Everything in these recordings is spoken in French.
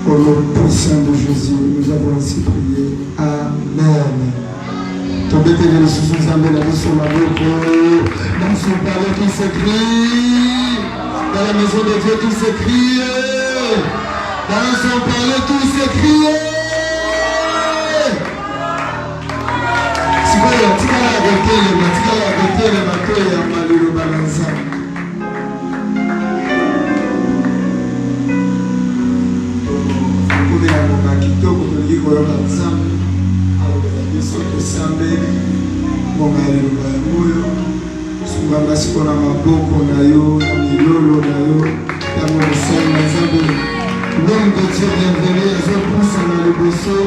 Au nom puissant de Jésus, nous avons ainsi prié. Amen. Tombez les sous la vie sur ma bouche. Dans son palais qui s'écrit. Dans la maison de Dieu qui s'écrit. Dans son palais qui s'écrit. Si vous voulez, tu vas arrêter le bateau et à le balancer. Kitoko tulingi koyoka nzambe alobela biso tosambeli mbonga ya liloba ya moyo sumbanga siko na maboko na yo na milolo na yo ntango mosali na nzambe l'homme de Dieu bienvenu azopusa na liboso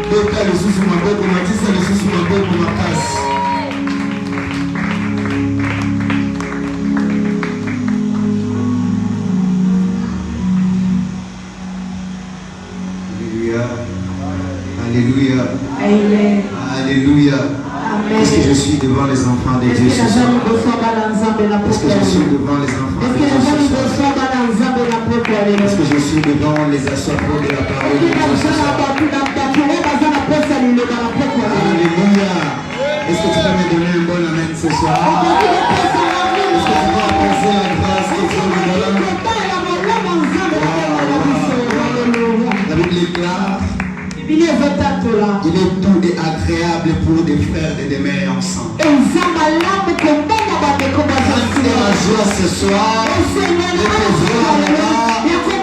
beta lisusu maboko matisa lisusu maboko makasi. Alléluia. Amen. Alléluia. Amen. Est-ce que je suis devant les enfants de Dieu ce soir? Est-ce que je suis devant les enfants de Dieu ce soir? Est-ce que je suis devant les assoiffés de la parole de Dieu ce soir? Alléluia. Est-ce que tu vas me donner un bon amen ce soir? Est-ce que tu vas apprendre la grâce que Dieu me donne? La Bible déclare: il est doux et agréable pour des frères et des mères ensemble. C'est la joie ce soir de te voir là-bas. Je suis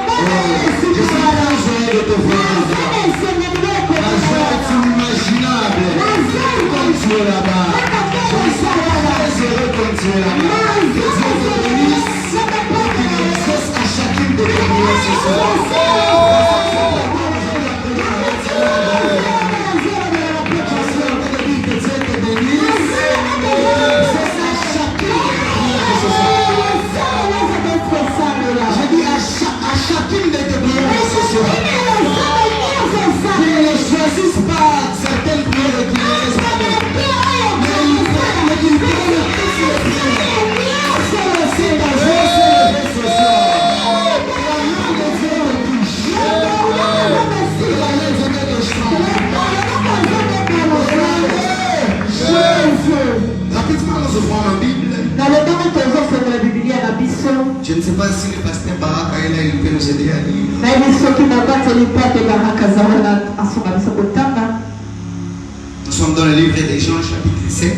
très joyeux de te voir là-bas. La joie est inimaginable quand tu es là-bas. Je suis très heureux quand tu es là-bas. Que Dieu te bénisse et qu'il exauce à chacune de tes prières ce soir. Chacune de tes prières ce soir. Qu'ils ne choisissent pas certaines prières qui ne laissent pas de mais qu'ils prennent toutes les prières. C'est la joie célébrée ce soir. La main de Dieu me touche. La main de Dieu me chante. Jésus. Rapidement, nous ouvrons la Bible. Je ne sais pas si le pasteur Baraka est là, il peut nous aider à lire. Nous sommes dans le livre de Jean chapitre 7.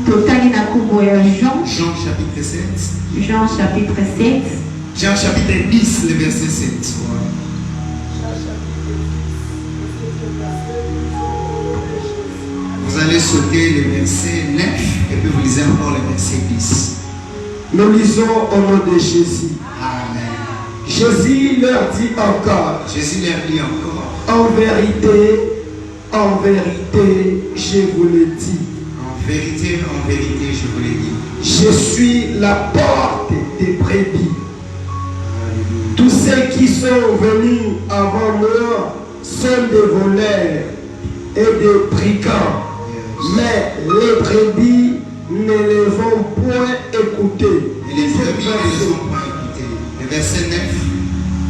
Jean chapitre 7. Jean chapitre 7. Jean chapitre 10, le verset 7. Vous allez sauter le verset 9 et puis vous lisez encore le verset 10. Nous lisons au nom de Jésus. Amen. Jésus leur dit encore. Jésus leur dit encore. En vérité, je vous le dis. En vérité, je vous le dis. Je suis la porte des brebis. Alléluia. Tous ceux qui sont venus avant moi sont des voleurs et des brigands. Yes. Mais les brebis ne les ont point écoutés. Et les brebis ne les ont point écoutés. Le verset 9.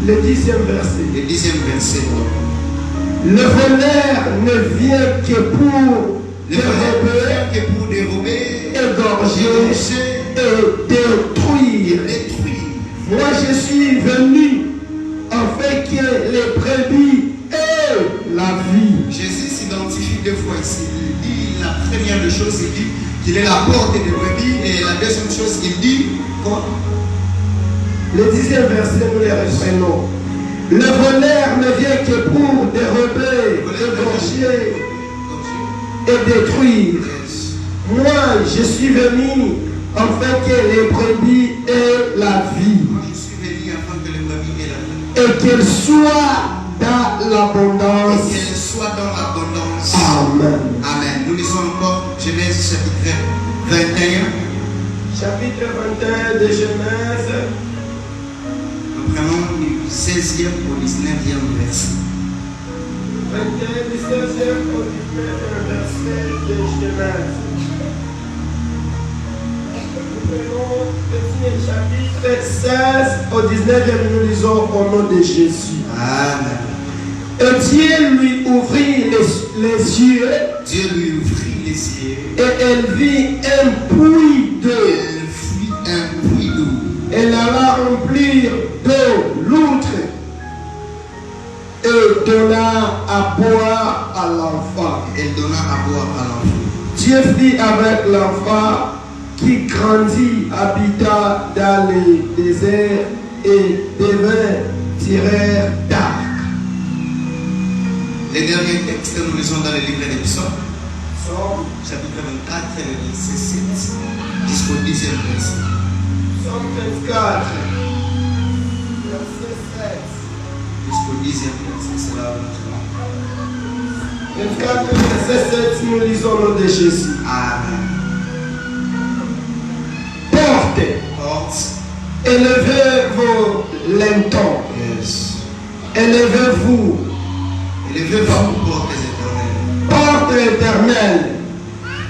Le 10e verset. Le 10e verset. Le voleur ne vient que pour dérober, égorger et détruire. Moi je suis venu afin que les brebis aient la vie. Jésus s'identifie deux fois ici. Il dit la première des choses, il dit qu'il est la porte des brebis, et la deuxième chose, il dit quoi? Le 10e verset, nous les reprenons. Le voleur ne vient que pour dérober, égorger et détruire. Moi, je suis venu afin que les brebis aient la vie. Moi, je suis venu afin que les brebis aient la vie. Et qu'elles soient dans l'abondance. Et qu'elles soient dans l'abondance. Amen. Amen. Nous lisons encore Genèse chapitre 21. Chapitre 21 de Genèse. Nous prenons du 16e au 19e verset. 21 du 16e au 19e verset de Genèse. prenons Éphésiens chapitre 16 au 19e, nous lisons au nom de Jésus. Amen. Et Dieu lui ouvrit les yeux. Dieu lui ouvrit les yeux. Et elle vit un puits d'eau. Elle fuit un puits d'eau. Elle alla remplir d'eau l'outre et donna à boire à l'enfant. Elle donna à boire à l'enfant. Dieu fit avec l'enfant qui grandit, habita dans les déserts et devint tireur d'arc. Les derniers textes, nous lisons dans le livre des Psaumes, Psaume chapitre 24, verset 7 jusqu'au 10e verset. Psaume 24, verset 7. Jusqu'au 10e verset, c'est là où nous 24, verset 7, nous lisons le nom de Jésus. Amen. Portez, Porte. élevez vos lentons, Yes. élevez-vous, Élevez-vous, portes éternelles. porte éternelle,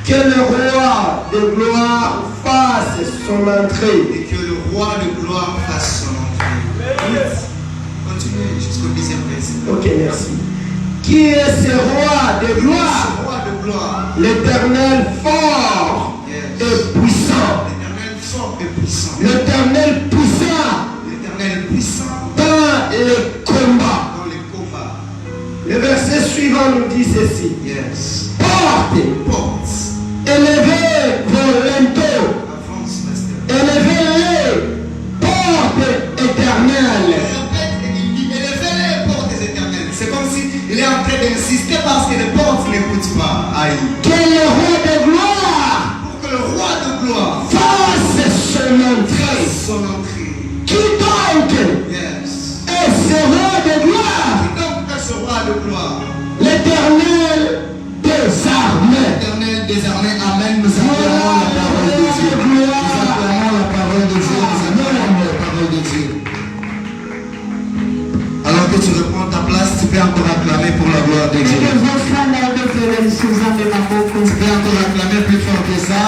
que le roi de gloire fasse son entrée. Et que le roi de gloire fasse son entrée. Continuez jusqu'au 10e verset. Ok, merci. Qui est ce roi de gloire? Ce roi de gloire. L'éternel fort Yes. et puissant. L'éternel fort et puissant. L'éternel puissant L'éternel puissant dans les combats. dans les combats. Le verset suivant nous dit ceci. Yes. Portez, Porte. élevez vos linteaux, Avance, pasteur. élevez-les, porte éternelle. Répète et il dit élevez les portes éternelles. C'est comme si il est en train d'insister parce que les portes n'écoutent pas. Aïe. Que le roi de gloire Pour que le roi de gloire fasse son entrée. fasse son entrée. Qui donc Yes. est ce roi de gloire? Qui donc est ce roi de gloire? L'éternel des armées. L'éternel des armées, amen. Nous acclamons la parole de Dieu. Nous acclamons la parole de Dieu. Nous acclamons la parole de Dieu. Alors que tu reprends ta place, tu peux encore acclamer pour la gloire de Dieu. Tu peux encore acclamer plus fort que ça.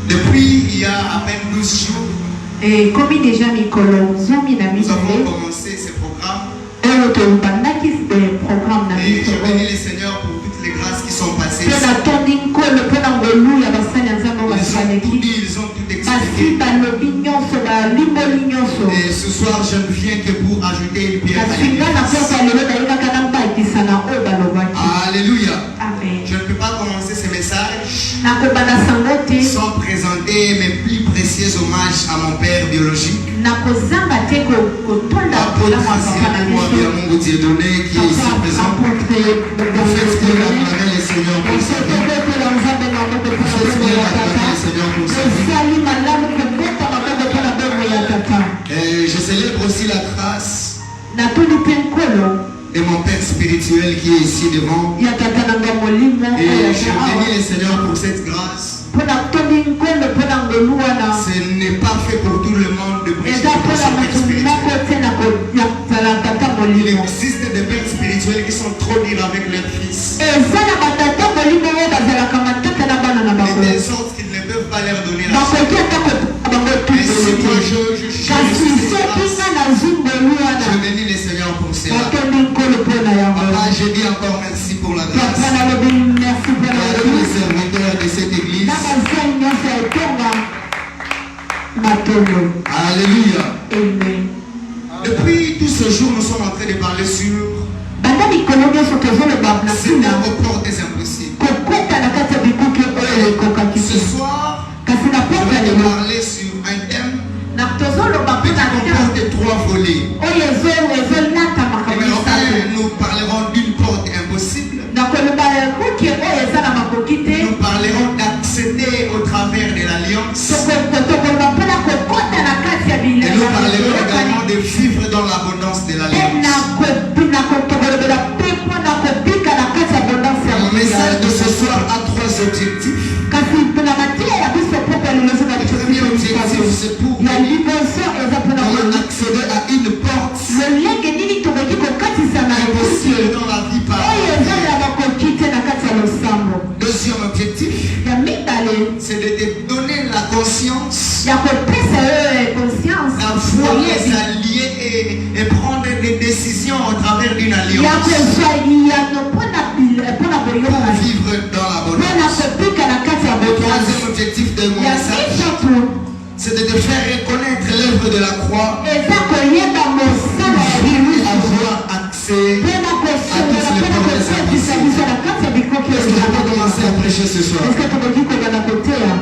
Depuis il y a à peine 12 jours, Et comme déjà Mikolo, zomi na nous avons misé, commencé ce programme. programme na Et je bénis misé. le Seigneur pour toutes les grâces qui sont passées. Pe na tondi nkolo pe na ngolu ya basali ya nzambe oyo Ils ont tout basaleki. dit, ils ont tout Basi expliqué. balobi nyonso balimboli nyonso. Et ce soir, je ne viens que pour ajouter une pierre à Kasi nga na l'édifice. mposa lelo nayebaka na mbakisa na oyo balobaki. Alléluia. Amen. Je ne peux pas commencer ce message Nakobanda sango te, sans présenter mes plus précieux hommages à mon père biologique, nakozanga te kotonda l'apôtre kolama papa na Sylvain biso. Mungu Dieudonné, qui est ici présent. Vous faites bien acclamer le Seigneur pour sa vie. Vous faites bien acclamer le Seigneur pour sa vie. Et je célèbre aussi la grâce de mon père spirituel qui est ici devant. Et je bénis le Seigneur pour cette grâce. Ce n'est pas fait pour tout le monde de prêcher pour son père spirituel. Il existe des pères spirituels qui sont trop durs avec leurs fils. Et de sorte qu'ils ne peuvent pas leur donner la chance. Et si moi je bénis le Seigneur pour cela. Papa, je dis encore merci pour la grâce. À tous les serviteurs de cette église. Alléluia. Amen. Depuis tout ce jour, nous sommes en train de parler sur Seigneur aux portes impossibles. Ce soir, je vais te parler sur un thème qui comporte 3 volets. Numéro 1, nous parlerons d'une porte impossible. Nous parlerons d'accéder au travers de l'alliance. Et nous parlerons également de vivre dans l'abondance de l'alliance. Le message de ce soir a 3 objectifs. Le premier objectif, c'est pour comment accéder à une porte impossible dans la vie par conscience, ya kopesa yo conscience avoir les alliés et prendre des décisions au travers d'une ya alliance kozwa yano mpona boyoka pour vivre dans mpona l'abondance. kopika na kati ya Le boyasi troisième objectif de mon ya message, misato c'est de te faire reconnaître l'œuvre de la croix eza koyeba mosala ya et biso avoir accès. mpona kosolola mpona kosekisa biso na kati ya bikoki Est-ce que je peux commencer à prêcher ce soir? eske tokoki kobanda koteya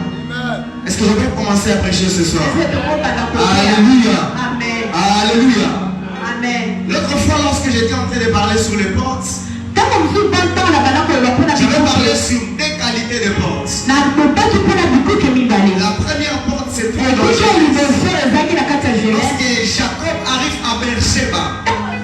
Est-ce que je peux commencer à prêcher ce soir? eske tokobanda koteya Alléluia. amen Alléluia. amen L'autre fois, lorsque j'étais en train de parler sur les portes, ntango mosusu ntango na banda koloba mpona j'avais parlé bikoki sur deux qualités de portes. na lobaki mpona bikoki mibale La première porte, c'est très ekoki ya dangereux. liboso ezalaki na kati ya jeunesse Lorsque Jacob arrive à Beersheba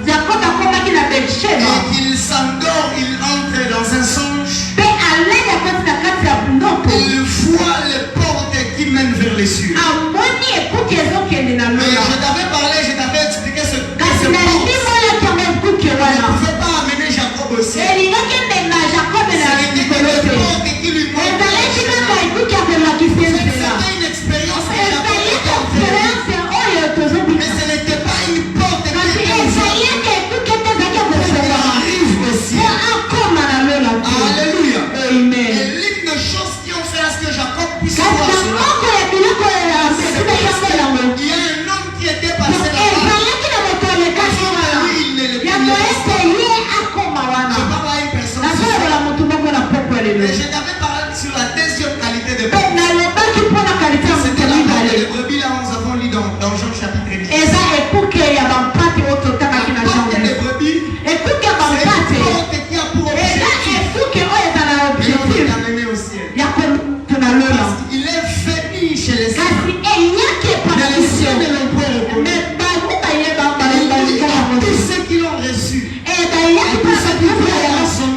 jakob akomaki na betsheba et qu'il s'endort, il entre dans un songe, mpe alei akoti na kati ya ndoto il voit les portes qui mènent vers les cieux. amoni ekuki ezokende na Mais lola je t'avais parlé, je t'avais expliqué ce que kasi ce na porte limoyaki yango ekuki ne wana pouvait pas amener Jacob au ciel. elingaki emenga jakob Ce na n'était que likolo les te portes qui lui montrent ezalaki le kaka chemin. ekuki ya kolakisa nzela C'était une expérience que Jacob ezalaki était en train de vivre. experience oyo Mais tozobika ce n'était pas une porte qui kasi était ouverte. ezalaki ekuki ete ezalaki ya Il kosola arrive au po ciel. akoma na lola te Alléluia. amen Et l'une des choses qui ont fait à ce que Jacob puisse kasi voir na cela, moko ya biloko ya c'est mesina yango yango parce qu'il y a un homme qui était passé là-bas. ezalaki na moto alekaki wana Lui, il ne le yango connaissait ete ye akoma pas. wana Je parle à une personne. nazolobola motu moko na poko ya lelo Mais je t'avais parlé sur la deuxième qualité de mpe nalobaki mpona kalite ya moto C'était la porte mibale des brebis, là nous avons lu dans Jean chapitre 10. eza ekuke ya bampate oyo totangaki na La porte janvier des brebis, ekuke ya c'est bampate une porte qui a pour eza objectif efuke oyo eza na de nous objectif amener au ciel. ya kotu na lola Parce qu'il est venu chez les saints. kasi eyaki Mais epa les biso cieux ne l'ont pas reconnu. me bango bayeba Et balika à yango tous ceux qui l'ont reçu, bayaki mpona biso ya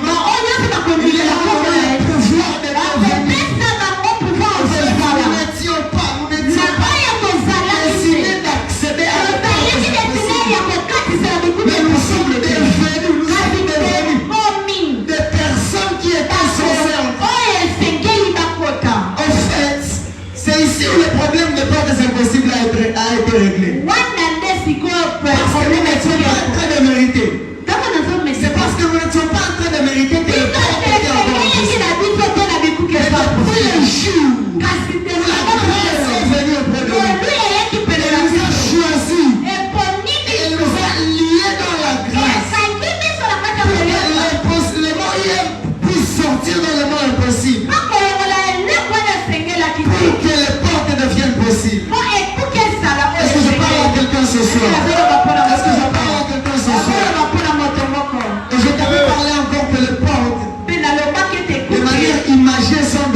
ma oyo nyonso il bakondimela a kombo donné na le pouvoir de devenir. apesa bango pouvoir Nous kozala n'étions pas, nous na n'étions pas oyo tozalaki destinés d'accéder à la bayaki desine ya kokatisela bikuke Mais nous sommes possible te devenus, nous kasi sommes devenus tokomi des personnes qui étaient censées entrer. oyo esengeli bakota En fait, c'est ici où le problème de portes impossibles a été réglé. wana nde sikoyo Parce que nous problème n'étions pas en train de mériter. ntango C'est nazomesa parce que nous n'étions pas en train de mériter que les portes étaient encore esengeli impossibles. na biso te na bikuke Mais depuis le jour kasi où la grâce est venue auprès de nous, lolu eyaki pene elle na nous a biso choisis, eponi elle biso nous a liés dans la grâce. esangi biso na kati ya Pour que koyeba les moyens puissent sortir dans le monde impossible. bakolongola eloko oyo esengelaki te Pour que les portes deviennent possibles. po ekuke esala oyo Est-ce que je parle à quelqu'un ce soir? Est-ce que je parle à quelqu'un ce soir? nazoloba mpona moto moko Et je t'avais parlé encore que les portes, mpe nalobaki ete de ekuke manière imagée, sont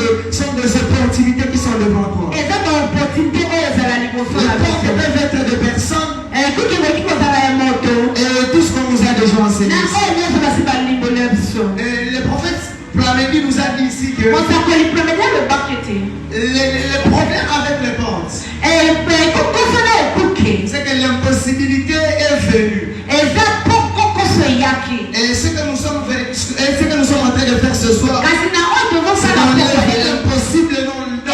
des opportunités qui sont devant toi. eza baopportunité oyo ezala liboso Les na portes biso peuvent être des personnes ekuke ekoki kozala ya moto et tout ce qu'on nous a déjà enseigné. na oyo nyonso basi balimbola ya biso Et le prophète Plamedi nous a dit ici que mosakoli promedi alobaki ete le problème avec les portes, ekokosana ekuke c'est que l'impossibilité est venue. eza po kokoso eyaki Et ce que nous sommes en train de faire ce soir, kasi na oyo c'est tozosala d'enlever poko l'impossible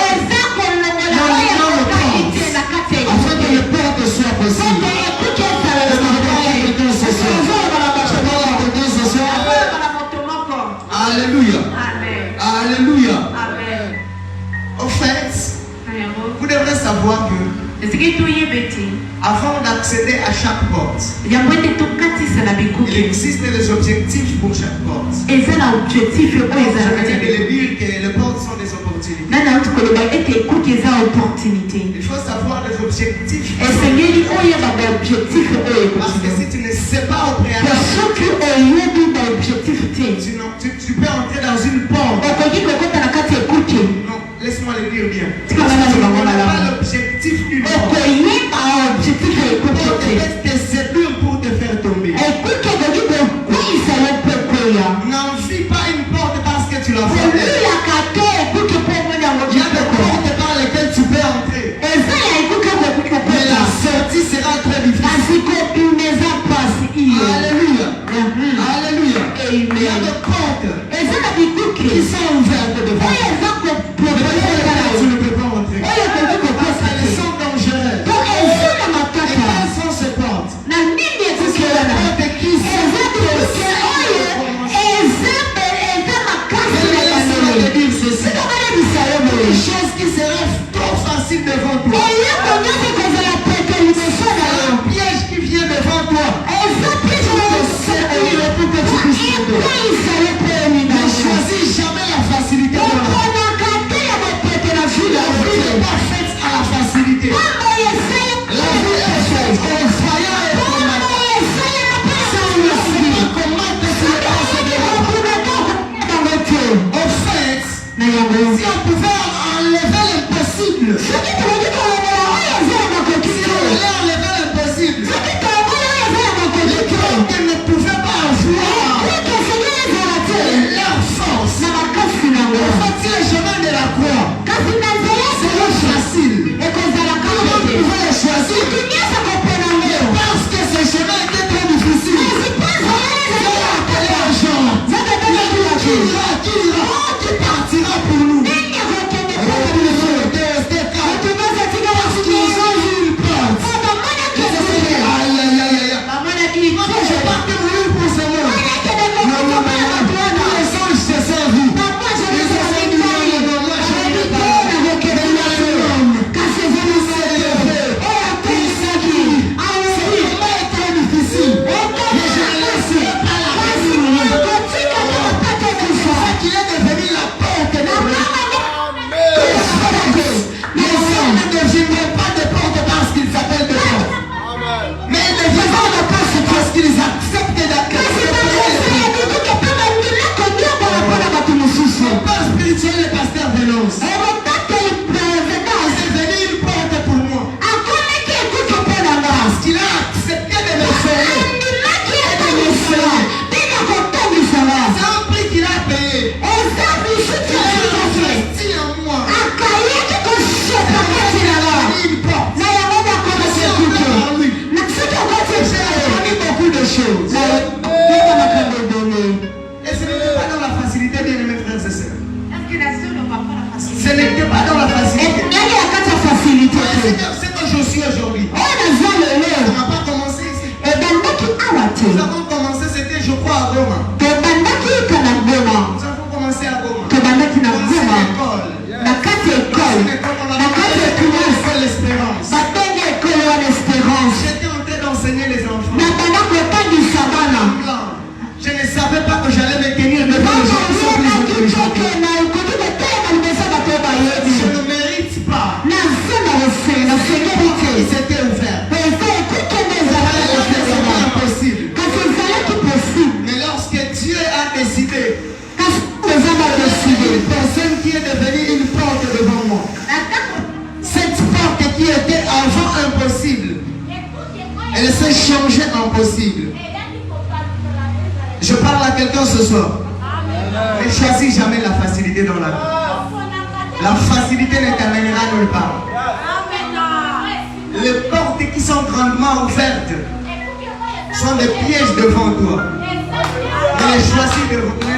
eza kolongola oyo ekokaki te na kati ya afin que ekuke les portes soient possibles. ete ekuke ezala Est-ce que je parle à na quelqu'un ce soir? Je parle à quelqu'un ce soir. azoloba na moto moko Alléluia. amen Alléluia. amen Au fait, yango vous devrez savoir que esiki toyeba ete avant d'accéder à chaque porte, yango ete tokatisa na il bikuke existe des objectifs pour chaque porte. eza na objectif oyo eza na Je kati viens de ya le dire que les portes sont des opportunités. nani auti koloba ete ekuke eza opportunité Il faut savoir les objectifs. esengeli oyeba baobjectif oyo Parce que ekoki si tu ne sais pas au po préalable, soki oyebi baobjectif te tu peux entrer dans une porte. okoki kokota na kati ya ekuke Non, laisse-moi le dire bien. tika Parce bana que tu libango n'as pas malamu l'objectif d'une porte. okoyeba objectif ya ekuke Porte te peut te séduire pour te faire tomber. ekuke ekoki kokwisa yo mpe koya N'envie pas une porte parce que tu l'as fait. kolulaka te ekuke mpo omoni yango Il y a des kitoko portes par lesquelles tu peux entrer. eza ya ekuke kokoki Mais la kokota sortie sera très difficile. kasi kobima eza mpasi iyo Alléluia. Alléluia. Il y a amen des portes eza na bikuke qui sont ouvertes devant oyo toi. eza Mais tu ne peux pas entrer. oyo ekoki kopesa facile devant toi. Un piège qui vient devant toi. Pour que tu puisses tomber. Ne choisis jamais la facilité dans la vie. La vie n'est pas faite à la facilité. La vie est faite au vaillant et au combattant. Si tu ne sais pas comment te faire au fait, si on pouvait enlever l'impossible, si on voulait enlever l'impossible, les cœurs qu'elles ne pouvaient pas avoir leur force. En fait, si le chemin de la croix, c'est facile. Comment on pouvait le choisir? Parce que ce chemin était trop difficile. J'ai appelé un genre. Qui partira pour nous? Parce qu'ils ont vu une porte. Aïe, aïe, aïe, aïe. Moi, je partais mourir pour ce monde. Les anges se sont vus. Ils se sont dit, non, moi, je ne vais pas. Elle s'est changée en possible. Je parle à quelqu'un ce soir. Ne choisis jamais la facilité dans la vie. La facilité ne t'amènera nulle part. Les portes qui sont grandement ouvertes sont des pièges devant toi. Ne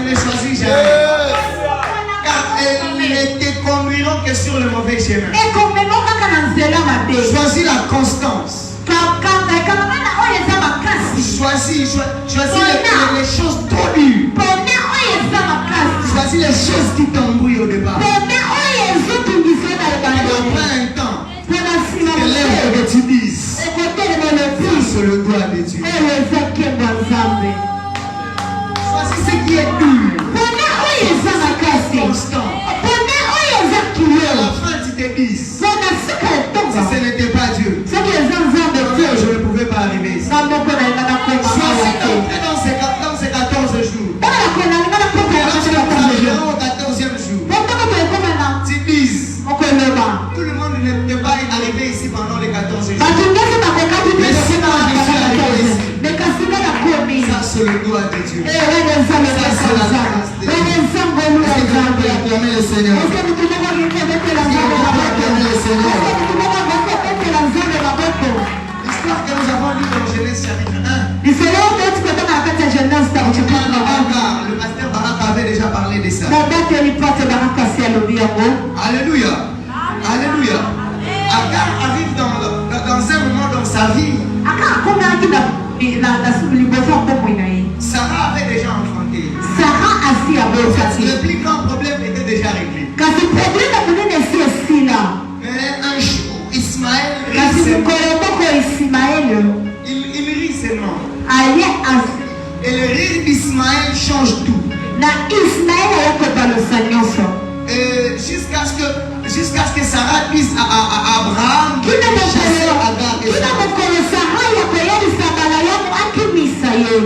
les choisis jamais. Car elles ne te conduiront que sur le mauvais chemin. Choisis la constance. Choisis les choses trop dures. Choisis les choses qui t'embrouillent au départ. Après un temps, que l'œuvre que tu dises, c'est le doigt de Dieu. Choisis ce qui est dur. Constant. À la fin, tu te dis, si ce n'était pas Dieu, je ne pouvais pas arriver ici. Choisis d'entrer dans ces 14 jours. Au 14e jour, tu dises, tout le monde ne peut pas arriver ici pendant les 14 jours. Mais si moi je suis arrivé ici, ça c'est le doigt de Dieu. Ça c'est la grâce de Dieu. Est-ce que vous pouvez acclamer le Seigneur? Est-ce que vous pouvez acclamer le Seigneur? L'histoire que nous avons lue dans Genèse chapitre 1. Le pasteur Barak avait déjà parlé de ça. Alléluia. Alléluia. Agar arrive dans un moment dans sa vie. Sarah avait déjà enfanté. Le plus grand problème était déjà réglé. Mais un mokolo moko Ismaël il rit seulement. aye Et le rire d'Ismaël change tout. na Ismaël ayakobalosa nyonso Jusqu'à ce que Sarah dise à Abraham de chasser Agar et kina Sarah. mokolo Sara ya koyebisa Balayamu akimisa ye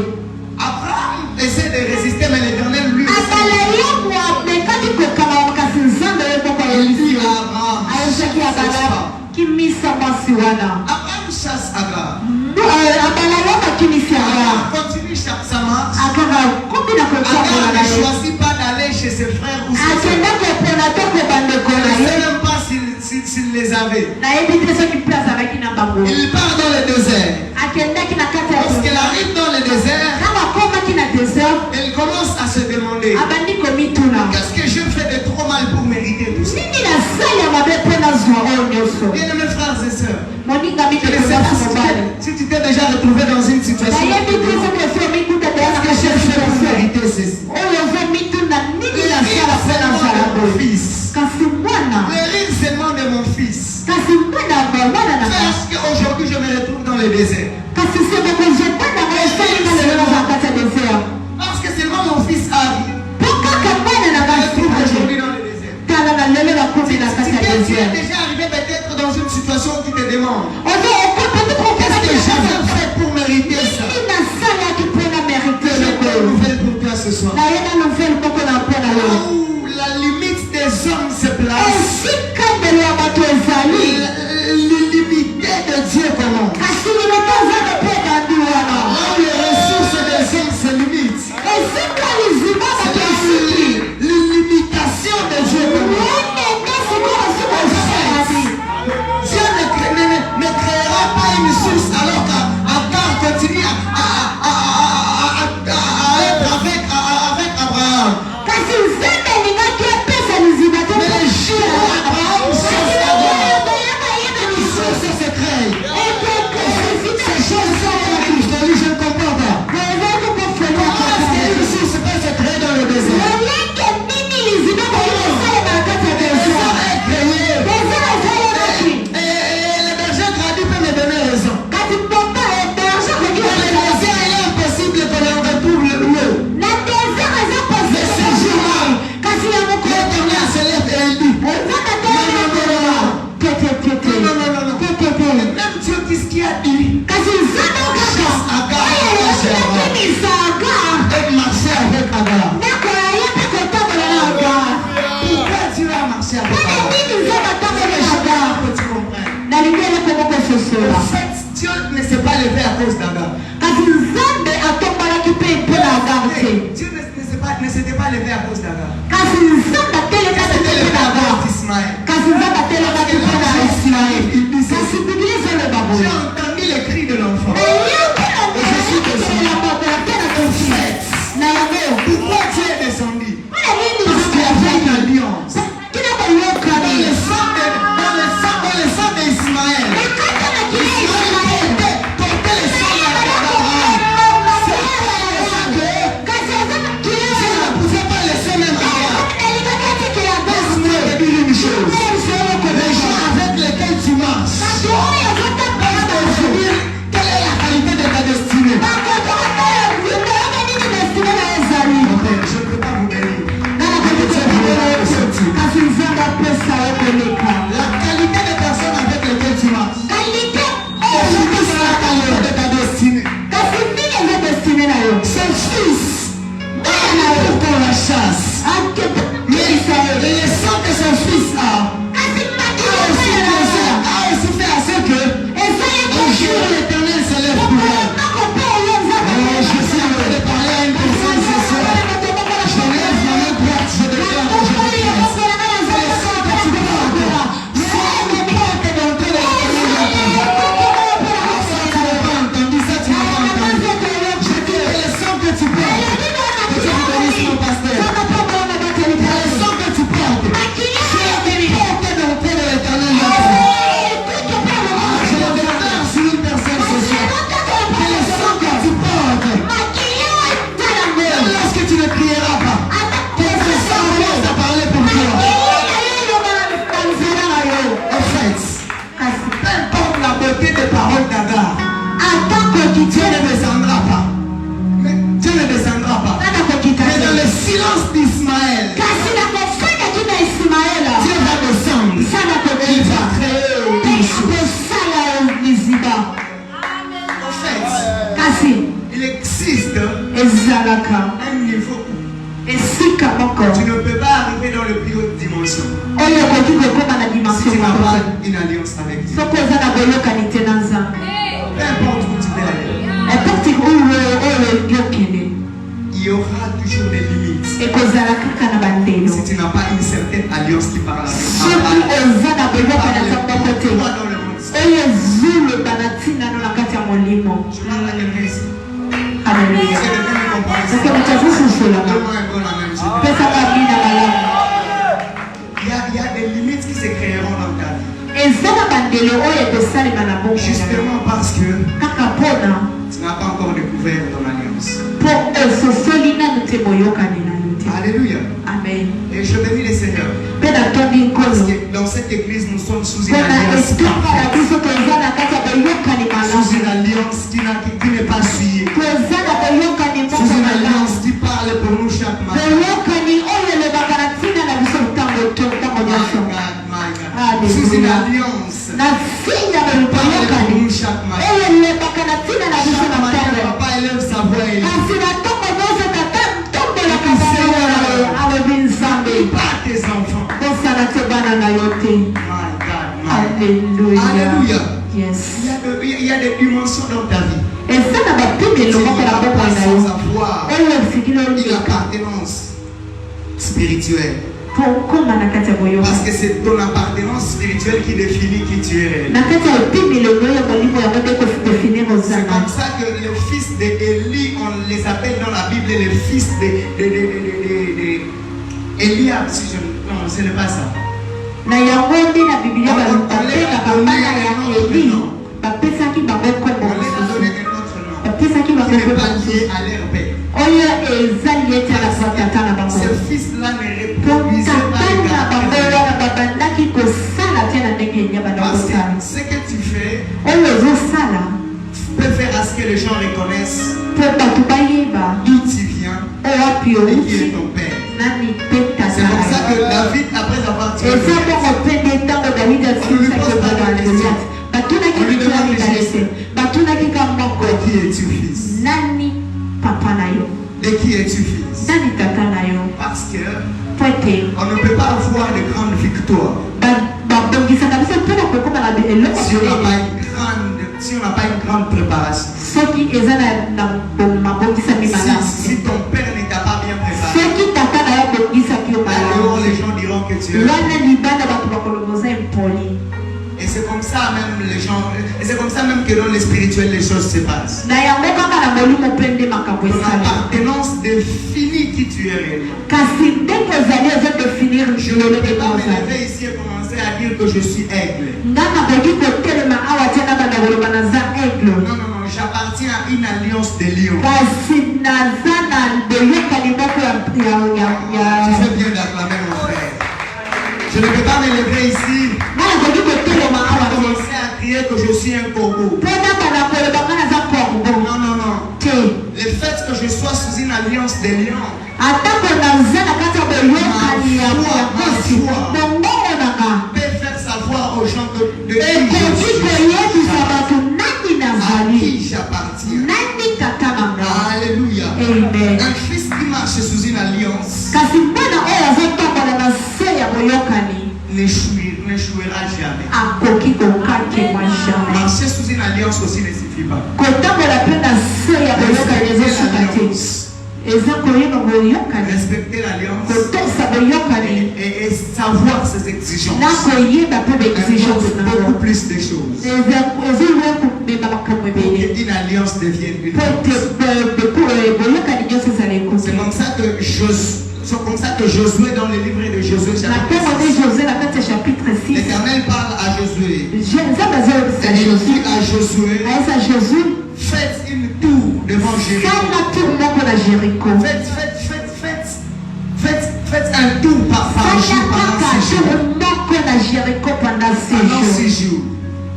Abraham essaie de résister, mais l'Éternel lui Balayamu amekaki kokanga makasi nzambe ye moko il dit ayebisi à Abraham, ayesaki ya Balayamu kimisa mwasi wana Abraham chasse Agar. Balayamu akimisi Agar Agar continue sa marche. akaka kumbi na kotambola Agar na ne ye choisit pas d'aller chez ses frères ou ses soeurs. akenda kopona to kobandeko Il na ne sait ye même pas s'il les avait. nayebi te soki mpe azalaki na bango Il part dans le désert. akendaki na kati ya Lorsqu'il arrive dans le désert, kaka akomaki na désert il commence à se demander abandi komituna qu'est-ce que je fais de trop mal pour mériter tout ça. nini nasali ya mabe mpe nazwa oyo nyonso Bien-aimés frères et sœurs, moninga je ne sais pas mibali si tu t'es déjà retrouvé dans une situation nayebi te soki osi omikuta deya na qu'est-ce que je fais pour mériter ceci. oyo ozomituna nini Le nasala mpe nazala rire de mon boye fils. kasi mwana Le rire seulement de mon fils. kasi mwana mwana na Parce qu'aujourd'hui je me retrouve dans le désert. kasi semokozota nanga esalinga lelo naza kati ya désert Parce que seulement mon fils arrive. mpo kaka mwana na Je me retrouve ngai aujourd'hui dans le désert. tala na lelo bakomi na kati ya Tu es désert déjà arrivé peut-être dans une situation qui te demande ozo okopeti qu'est-ce que j'ai kokokaki fait pour mériter ça. nini nasalaki mpona merite J'ai une lokolo nouvelle pour toi ce soir. naye na nouvelle moko na mpona yo Là où la limite des hommes se place, esika mbelo ya bato ezali l'illimité de Dieu commence. kasi limite ezali mpe ebandi wana Là où les ressources des hommes se limitent, esika lizima c'est bato là où esiki l'illimitation de Dieu commence. wenene sikoyo sikozoali Dieu ne créera pas une source alors qu'Agar continue à être avec Abraham. kasi nzambe elingaki epesa lizima te Mais le jour où Abraham chasse Agar, bayeba source se crée. ekekesisite Ces choses sont acquises. Je ne comprends pas. ezali kofela Comment est-ce qu'une source peut se créer dans le désert? lolenge nini lizima boyeba esalema na kati ya Le désert désert est créé. désert esalemaki Et le berger gratuit peut me donner raison. kasi papa eberge koki Dans le désert, il est impossible que l'on retrouve l'eau. na désert eza Mais ce jour-là, kasi ya mokolo l'Éternel se lève et il dit, eza na tete non, non, non, non. tete Même Dieu, qu'est-ce qu'il a dit? kasi nzambe okaka ayakimisa agar Et marcher avec Agar. ndako aye mpe kotambola na agar Pourquoi Dieu a marché avec mpona Agar? nini nzambe atambola na agar Que tu comprennes. nalingi eloko moko kososola En fait, Dieu ne s'est pas levé à cause d'Agar. kasi nzambe atombolaki mpe mpona agar te Dieu ne s'était pas levé à cause d'Agar. kasi nzambe atelekaki Il mpe s'était levé mpona à agar cause d'Ismaël. kasi nzambe atelekaki mpona ismael kasi biblia ezoloba J'ai boye entendu les cris de l'enfant. na yango Pourquoi Dieu est descendu? mpona nini Parce qu'il y avait une alliance. kina boyokani Dans le sang d'Ismaël. ekata na kina Ismaël ismael portait le sang d'Abraham. kasi aza na Dieu kina ne pouvait pas laisser même Agar. elingaki atiki ya Laisse-moi te dire une chose. Les gens avec lesquels tu marches, bato oyo azotambola parole d'Agar. Dieu ne descendra pas. Mais Dieu ne descendra pas. Mais dans le silence d'Ismaël, Dieu va descendre. Il va créer une chose. En fait, il existe un niveau où tu ne peux pas arriver dans le plus haute dimension si tu n'as pas une alliance avec Dieu. Peu importe où tu peux aller, il y aura toujours des limites si tu n'as pas une certaine alliance qui parle avec toi. Dans le monde. Je parle à quelqu'un ici. Alléluia. Est-ce que quelqu'un me comprend ici? Donne-moi un bon amen, s'il te plaît. Il y a des limites qui se créeront dans ta vie. Justement parce que tu n'as pas encore découvert ton alliance. Alléluia. Amen. Et je bénis le Seigneur. Parce que dans cette église, nous sommes sous une alliance parfaite. Sous une alliance qui n'est pas souillée. Sous une alliance qui parle pour nous chaque matin. Sous une alliance qui parle pour nous chaque matin. Chaque matin, papa élève sa voix et pas tes enfants. Alléluia. Yes. Il y a des dimensions dans ta vie. Et ça n'a pas pu me Tu le n'auras pas sans avoir une faire. appartenance spirituelle. Parce Parce que c'est ton appartenance spirituelle qui définit qui tu es. C'est comme ça que les fils d'Élie, on les appelle dans la Bible les fils d'Eliab. Si je... Non, ce n'est pas ça. Qui n'est pas lié à leur père. Ces fils-là ne reproduisaient pas les caractères. Parce que ce que tu fais peut faire à ce que les gens reconnaissent d'où tu viens et qui est ton père. C'est comme ça que David, après avoir tué qui es-tu fils? De qui es-tu fils? Parce que on ne peut pas avoir de grandes victoires si on n'a pas une grande préparation. Si ton père ne t'a pas bien préparé, alors les gens diront que tu es. Et c'est comme ça même les gens, et c'est comme ça même que dans le spirituel les choses se passent. Ton appartenance définit qui tu es réellement. Je ne peux pas me lever ici et commencer à dire que je suis aigle. Non, j'appartiens à une alliance de lions. Tu fais bien d'acclamer mon frère. Je ne peux pas me lever ici et commencer à crier que je suis un corbeau. Non. Le fait que je sois sous une alliance de lions, ma foi peut faire savoir aux gens de qui je suis, à qui j'appartiens. Alléluia. Un fils qui marche sous une alliance n'échouera jamais. Marcher sous une alliance aussi ne suffit pas. Respecter l'alliance et savoir ses exigences. Beaucoup plus de choses. Pour qu'une alliance devienne une alliance. C'est comme ça que Josué dans le livre de Josué chapitre 6, l'Éternel parle à Josué. Et il dit à Josué, faites une tour devant Jéricho. Faites un tour par jour pendant 6 jours. Pendant 6 jours.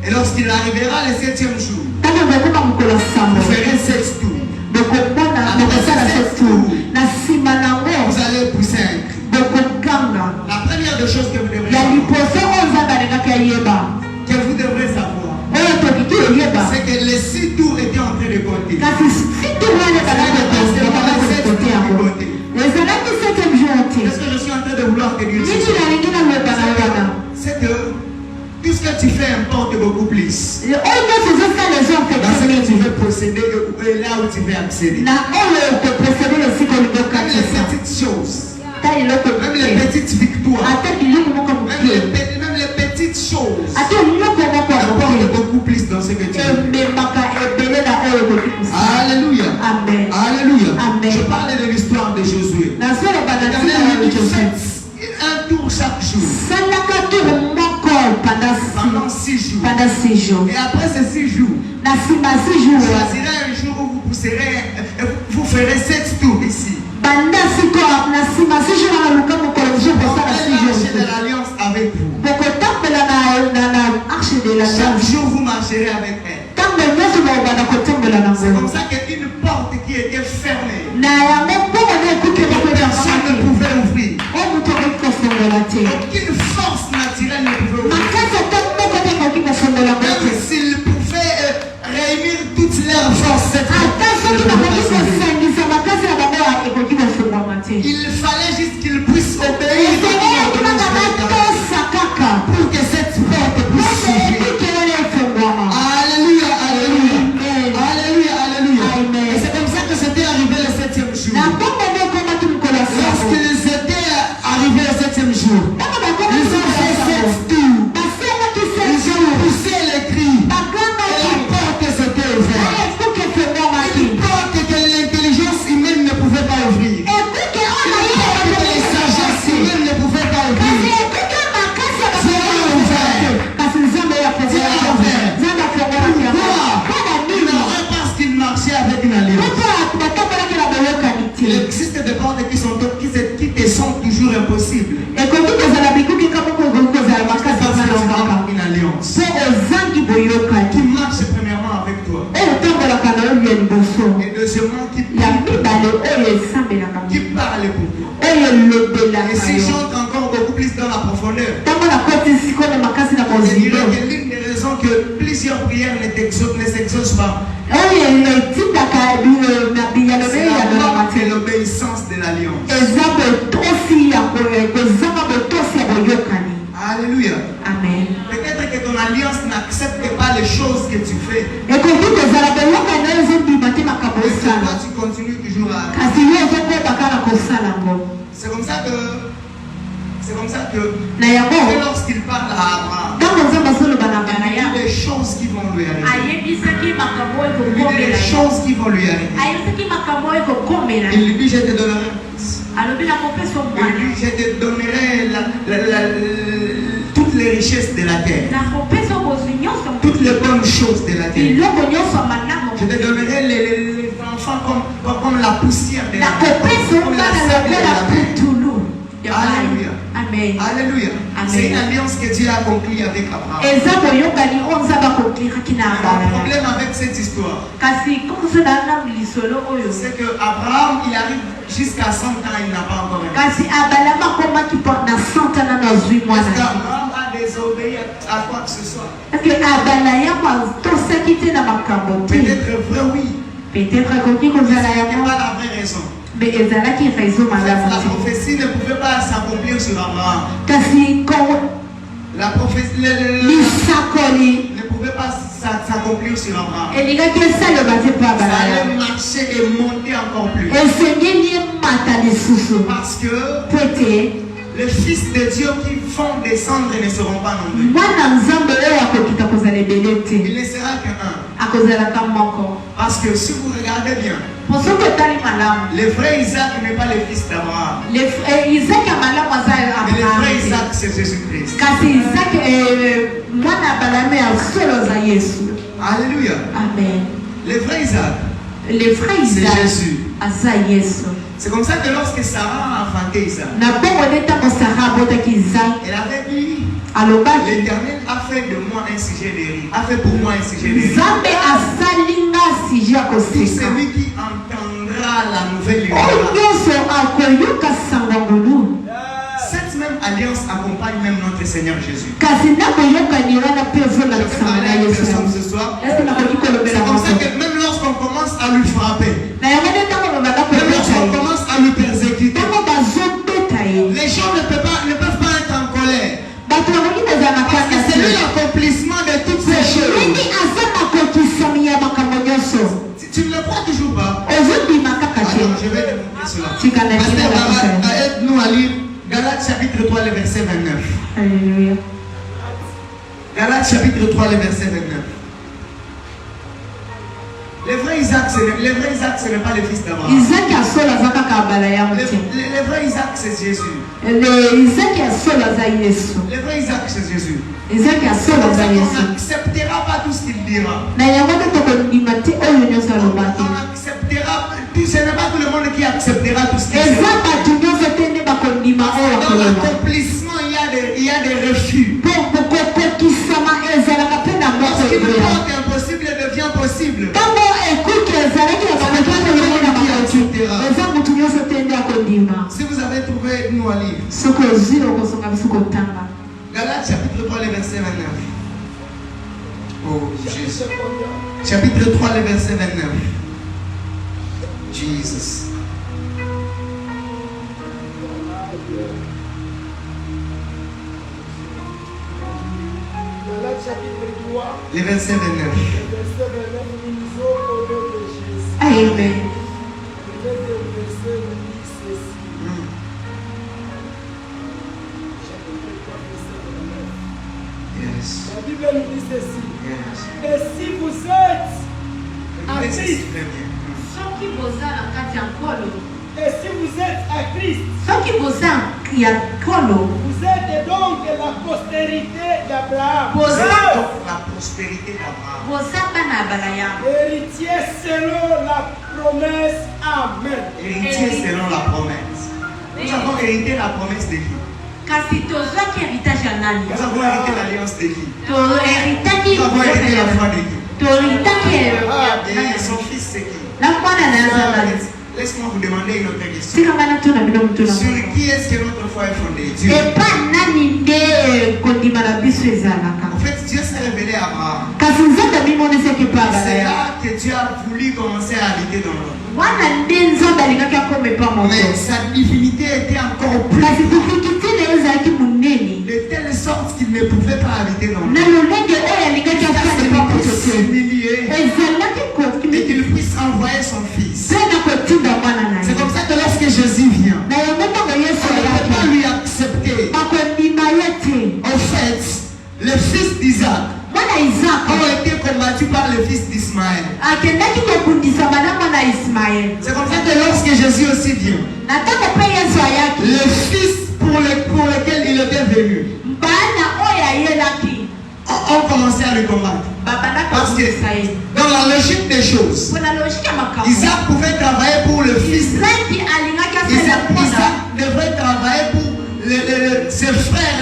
Et lorsqu'il arrivera le 7e jour, ntango bakoma mokolo nsambo vous ferez 7 tours. bokomona bokosala setu na nsima nango Vous allez pousser un cri. bokoganga La première des choses que vous devrez ya savoir, liboso oyo nzambe alingaki ayeba que vous devrez savoir, oyo tokiki oyeba c'est que les 6 tours étaient en train de compter. kasi fitu wana ekalakote yango ezalaki 7e jour te Qu'est-ce que je suis en train de vouloir te dire? nini nalingi naloba na wana C'est que tout ce que tu fais importe beaucoup plus oyo nyonso ezosala ezo dans ce que tu afekte veux posséder et là où tu veux accéder. na oyo kopresede esika olingi Même les okatisa petites choses, ta eloko même les moke petites victoires, ata biloko moko même les moke petites choses ata eloko moko ya apportent moke beaucoup plus dans ce que tu veux. ememaka ebele na oyo okoki kosala Alléluia. amen Alléluia. Amen. Je parlais de l'histoire de Josué. nazoloba na ntina L'Éternel oyo lui dit joseph faites un tour chaque jour salaka tour moko pendant 6 jours. pendant 6 jours Et après ces 6 jours, na nsima 6 vous jours choisirez un jour où vous pousserez, vous ferez 7 tours ici. banda sikoyo na nsima 6 jours na luka mokolo mosusu On kosala fait 6 jours l'arche de l'alliance avec vous. bokotambola na arche de la Chaque jour, vous marcherez avec elle. ntango nyonso bobanda kotambola C'est nango comme ça qu'une porte qui était fermée, na yango mpongo na ekuki personne ne pouvait ouvrir. oyo moto akoki kofongola te Aucune force naturelle ne pouvait ouvrir. makasi ata moko te akoki kofongola ngo Même te s'ils pouvaient réunir toutes leurs forces, cette porte ata ne soki pouvait bakoki pas s'ouvrir. kosangisa makasi na bango ekoki kofungwama te Il fallait juste qu'ils puissent obéir ezalaki kaka batosa kaka pour que cette porte puisse s'ouvrir. ekuki wana efungwama Alléluia, alléluia. Amen. Alléluia, alléluia. Amen. Et c'est comme ça que c'était arrivé le 7e jour. na bongo nde ekomaki mokolo ya sango Lorsqu'ils étaient arrivés au 7e jour, ntango bakomaki ils ont fait mokolo ya 7 sango tours. basalaki Ils ont poussé les cris. Et bagangaki la porte s'était ouverte. ekuki efungwamaki Une porte que l'intelligence humaine ne pouvait pas ouvrir. ekuki oyo Que les sagesses humaines ne pouvaient pas kasi ouvrir. ekuki makasi ya kasi nzambe Pourquoi? nzambe afungolaki yango mpona nini Non, parce qu'ils marchaient avec une alliance. mpo batambolaki na boyokani te Il existe des portes qui te sont toujours impossibles. ekoki kozala bikuki ka moko ekoki kozala makasi Parce que tu ezalaka as une alliance mpo ozangi boyokani qui marche premièrement avec toi. oyo otambolaka na oyo ya liboso Et deuxièmement, qui ya mibale oyo esambelaka qui parle pour toi. oyo Et elobelaka si yo j'entre encore beaucoup plus dans la profondeur, ntango nakoti sikoyo makasi na je mozindo dirais que l'une des raisons que plusieurs prières ne s'exaucent pas, oyo etindaka biyano c'est la beyanoaka manque te de l'obéissance de l'alliance. eza botosi ya kozanga botosi ya boyokani Alléluia. amen Peut-être que ton alliance n'accepte pas les choses que tu fais. ekoki kozala boyokani oyo ezobima te makambo Mais toi, osala tu continues toujours à... kasi yo ozokobaka na kosala ngo C'est comme ça que na yango lorsqu'il parle à Abraham, ntango nzambe azoloba na il y banaya a des choses qui vont lui arriver. ayebisaki makambo oyo Il y a ekokomela des choses qui vont lui arriver. ayebisaki makambo oyo ekokomela Il lui dit, je te donnerai un fils. alobi na kopesa Il mwana lui dit, je te donnerai toutes les richesses de la terre. na kopesa bozwi nyonso Toutes les bonnes choses de la terre. biloko nyonso malamu Je te donnerai les enfants comme la poussière de na la terre. kopesa Comme la mwana sable de lokola la terre. putulu ya Alléluia. mai amen Alléluia. Amen. C'est une alliance que Dieu a accomplie avec Abraham. eza boyokani oyo nzambe akokliraki na Le abana problème avec cette histoire, kasi kokozala na lisolo oyo c'est que Abraham, il arrive jusqu'à 100 ans, il n'a pas encore un. kasi abalama akomaki mpo na 100 ana na azwi Est-ce mwana qu'Abraham a désobéi à quoi que ce soit? eke abala yango atosaki te na makambo te Peut-être vrai, oui. peut-être akoki Mais kozala ce n'était yango pas la vraie raison. mais ezalaki raison En fait, malamu la te prophétie ne pouvait pas s'accomplir sur Abraham. kasi La prophétie lisakoli ne pouvait pas s'accomplir sur Abraham. elingaki esalema te mpo Ça abala allait yango marcher et monter encore plus. esengeli emata lisusu Parce que po ete les fils de Dieu qui font descendre ne seront pas nombreux. mwana nzambe oyo akokita kozala ebele te Il ne sera qu'un. akozalaka moko Parce que si vous regardez bien, po soki otali malamu le vrai Isaac n'est pas le fils d'Abraham. izaki ya malamu aza Mais le vrai abraham te Isaac, c'est Jésus-Christ. kasi izaki mwana abalame ya solo aza yesu Alléluia. amen Le vrai Isaac, le vrai c'est isaac Jésus. aza yesu C'est comme ça que lorsque Sarah a enfanté Isaac, Na bongo neta ko Sarah botaki Isaac. elle avait dit, Alobaki l'Éternel a fait de moi un sujet de rire, a fait pour moi un sujet de rire. Nzambe asalinga sujet ya Tout koseka. celui qui entendra la nouvelle Oyo lumière. nyonso akoyoka sango ngulu. Cette même alliance accompagne même notre Seigneur Jésus. Kasi nakoyokani wana mpe Je ezolakisa vais parler na à une Yesu. personne ce soir. Est-ce que nakoki kolobela C'est comme ça moko? que même lorsqu'on commence à lui frapper, Na yango nde ntango babanda même kobeta lorsqu'on ye. commence à lui persécuter, Ntango bazobeta ye. les gens ne peuvent pas être en colère. Bato bakoki kozala na Parce que kanda c'est lui te. l'accomplissement de toutes ces Nini choses. aza makokisami ya makambo nyonso. Tu ne le crois toujours pas? Ozondima kaka te. Alors, je vais te montrer cela. Tika na Pasteur, kino lakisa. aide-nous à lire Galates chapitre 3, le verset 29. Alléluia. Galates chapitre 3, le verset 29. Le vrai Isaac, ce n'est pas le fils d'Abraham. Isaac asolo aza kaka abala ya mote. Le vrai Isaac, c'est Jésus. Isaac asolo aza Yesu. Le vrai Isaac, c'est Jésus. Isaac asolo On aza Yesu. n'acceptera pas tout ce qu'il dira. Na yango nde tokondima te oyo nyonso alobaki. On acceptera, ce n'est pas tout le monde qui acceptera tout ce qu'il Eza dira. bato nyonso te nde bakondima oyo Dans akoloba. l'accomplissement, il y a des refus. Mpo kokokisama ezalaka mpe na moko Lorsqu'une eboya. porte impossible devient possible. Ntango ekuki ezalaki na bakoki kolongo na makoki eza motu nyonso te nde akondima. Si vous avez trouvé, nous à lire. Soki ozwi okosonga biso kotanga. Galates chapitre 3, le verset 29. Oh Jésus. Chapitre 3, le verset 29. Jesus. Galates chapitre 3, Le verset 29. verset 29, nous lisons au nom de Jésus. Amen. Le deuxième verset nous dit ceci. Chapitre 3, verset 29. Yes. La Bible nous dit ceci. Yes. Et si vous êtes à Mais c'est Christ, très bien. Soki boza na kati ya nkolo, et si vous êtes à Christ, soki boza ya nkolo, vous êtes donc la postérité d'Abraham, boza Donc la prospérité d'Abraham. boza bana ya bala ya héritier selon la promesse. Amen. Héritier selon la promesse. Nous avons hérité la promesse de qui? kasi tozwaki héritage ya nani? Nous avons hérité l'alliance de qui? toheritaki Nous avons hérité la foi de qui? toheritaki Et son fils c'est qui? na mwana na yaza nani? Laisse-moi vous demander une autre question. tika ngana tuna bino mutuna Sur qui est-ce que notre foi est fondée? Dieu. epa nani nde kondima na biso ezalaka? En fait, Dieu s'est révélé à Abraham. kasi nzambe abimonisi epa ya bala C'est ya là que Dieu a voulu commencer à habiter dans l'homme. wana nde nzambe alingaki akoma epa moto Mais sa divinité était encore plus kasi difiki na ye ezalaki monene de telle sorte qu'il ne pouvait pas habiter dans na l'homme. lolenge oyo alingaki afana epa moto te S'humilier ezalaki et qu'il puisse envoyer son fils. mpe na kotinda mwana na C'est ye comme ça que lorsque Jésus vient, na yango ntango yesu on ne peut pas ayaki lui accepter. bakondima ye te En fait, les fils d'Isaac mwana isaka ont été combattus par le fils d'Ismaël. akendaki kobundisama na mwana ismaele C'est comme ça que lorsque Jésus aussi vient, na ntango mpe yesu ayaki le fils pour lequel il était venu, bana oyo ayelaki ont commencé à le combattre. babandaka Parce que kobundisa ye dans la logique des choses, mpona logike ya makambo Isaac pouvait travailler pour le fils. isaki alingaki asalela Isaac mpona devrait travailler pour ses frères,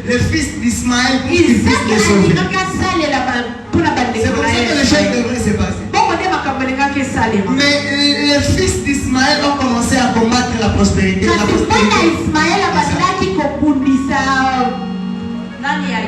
les fils d'Ismaël, pour qu'ils puissent isaki les sauver. alingaki asalela mpona C'est bandeko comme na ça que les ye choses devraient se passer. bongo nde makambo elingaki esalema Mais les fils d'Ismaël ont commencé à combattre la prospérité. La kasi mpona prospérité. ismaele abandaki kobundisa nani ya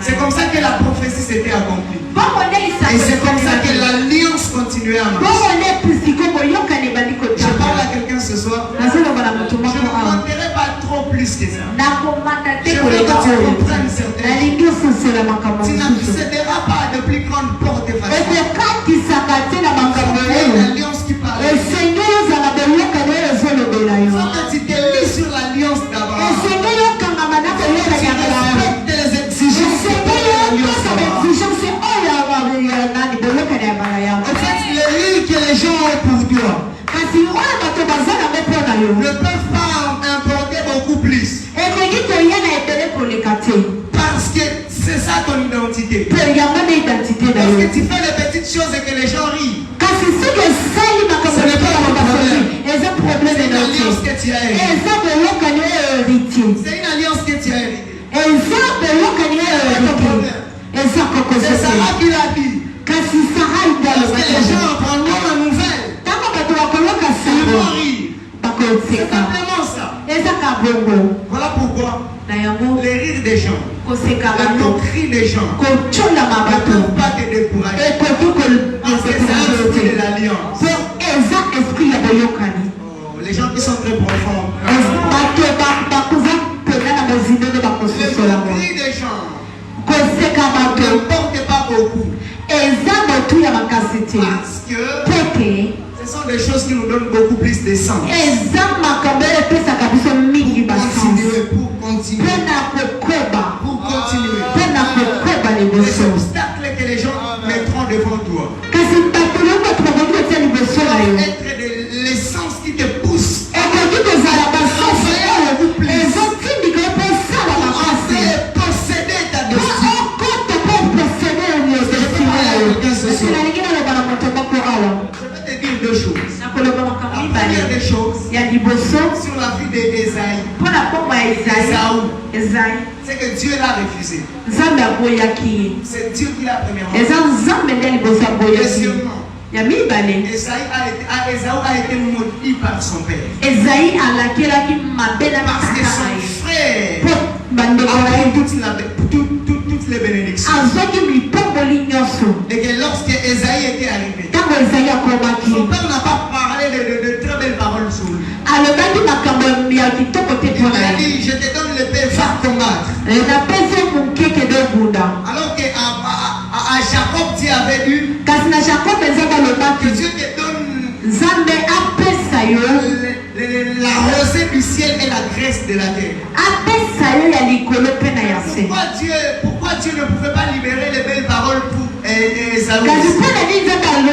C'est ismaele comme ça que la prophétie s'était accomplie. bongo nde Et c'est comme ça que lisakobongo l'alliance continuait à marcher. nde pusiko boyokana ebandi Je parle kotanga à quelqu'un ce soir. nazoloba na moto Je moko ne awa monterai pas trop plus que ça. nakomata te Je veux koleka que tu oyo comprennes certaines nalingi ososela makambo Tu mosusu n'accéderas pas à de plus grandes portes faciles. ekokatisaka te na makambo Il y a une oyo alliance qui parle. esengi ozala boyokani oyo ezolobela Il yo faut que tu te lies sur l'alliance d'Abraham. esengi yokangama na Tu boyokani ya Abrahamu. respectes les exigences de esengi l'alliance yokosa d'Abraham. exigence oyo ya nani boyokani ya Abrahamu. En fait, les liens que les gens ont pour toi kasi oyo bato baza nango mpo na yo ne peuvent pas importer beaucoup plus. ekoki koya na ebele koleka te Parce que c'est ça ton identité. mpe yango nde identité na Parce yo que tu fais les petites choses et que les gens rient. kasi soki osali makambo Ce n'est pas na un basoki problème. eza problème alliance que tu as héritée. eza boyokani oyo héritier C'est une alliance que tu as héritée. eza boyokani oyo héritier eza C'est Sarah qui l'a dit. kasi Sara Parce que les idalo gens apprendront la nouvelle. ntango bato bakoloka Ils sango vont rire. C'est bakoseka simplement ça. ezaka bongo Voilà pourquoi na yango les rires des gens, koseka la bato moquerie des gens kocolama ne bato peuvent pas te décourager. ekoki Parce que c'est un kodécourage fruit de te l'alliance. po eza esprit ya boyokani Oh, les gens qui sont très profonds. bato bakoza pena na mozinene Les bakososolango moqueries des gens koseka ne bato portent pas beaucoup. eza motu ya makasi te Parce que po te ce sont des choses qui nous donnent beaucoup plus de sens. eza makambo oyo epesaka biso mingi basanse Pour continuer. mpona kokoba Pour continuer. mpona kokoba Les liboso obstacles que les gens mettront devant toi kasi bato nyonso tokoki kotia liboso na yo être de l'essence qui te pousse ekoki kozala basanse oyo ezotindika yo mpo osala makasi à posséder ta po destinée. okota mpo posede oyo destine oyo kasi nalingi naloba na moto moko awa Je vais te dire deux choses. nakoloba makambo La première mibale des choses, ya liboso sur la vie d'Ésaïe, mpona nkombo ya ezai c'est que Dieu l'a refusé. nzambe aboyaki ye C'est Dieu qui l'a premièrement. eza nzambe nde liboso aboyaki Deuxièmement, ya mibale Ésaü a été maudit par son père. ezai alakelaki mabe na Parce que tata son na ye frère mpo bandeko a na ye pris toutes les bénédictions. azwaki mipongoli nyonso Et que lorsque Ésaïe était arrivé, ntango ezai akomaki son père n'a pas parlé de très belles paroles sur lui. alobaki makambo ya kitoko te Il mpo na a ye dit, je te donne le paix, va combattre. napesi mokeke dobunda Alors que à Jacob, Dieu avait dit kasi na jakob ezaka que alobaki Dieu te donne nzambe apesa yo la rosée du ciel et la graisse de la terre. apesa yo ya likolo mpe na ya se Pourquoi Dieu ne pouvait pas libérer les belles paroles pour Esaü? kasi mpo na nini nzambe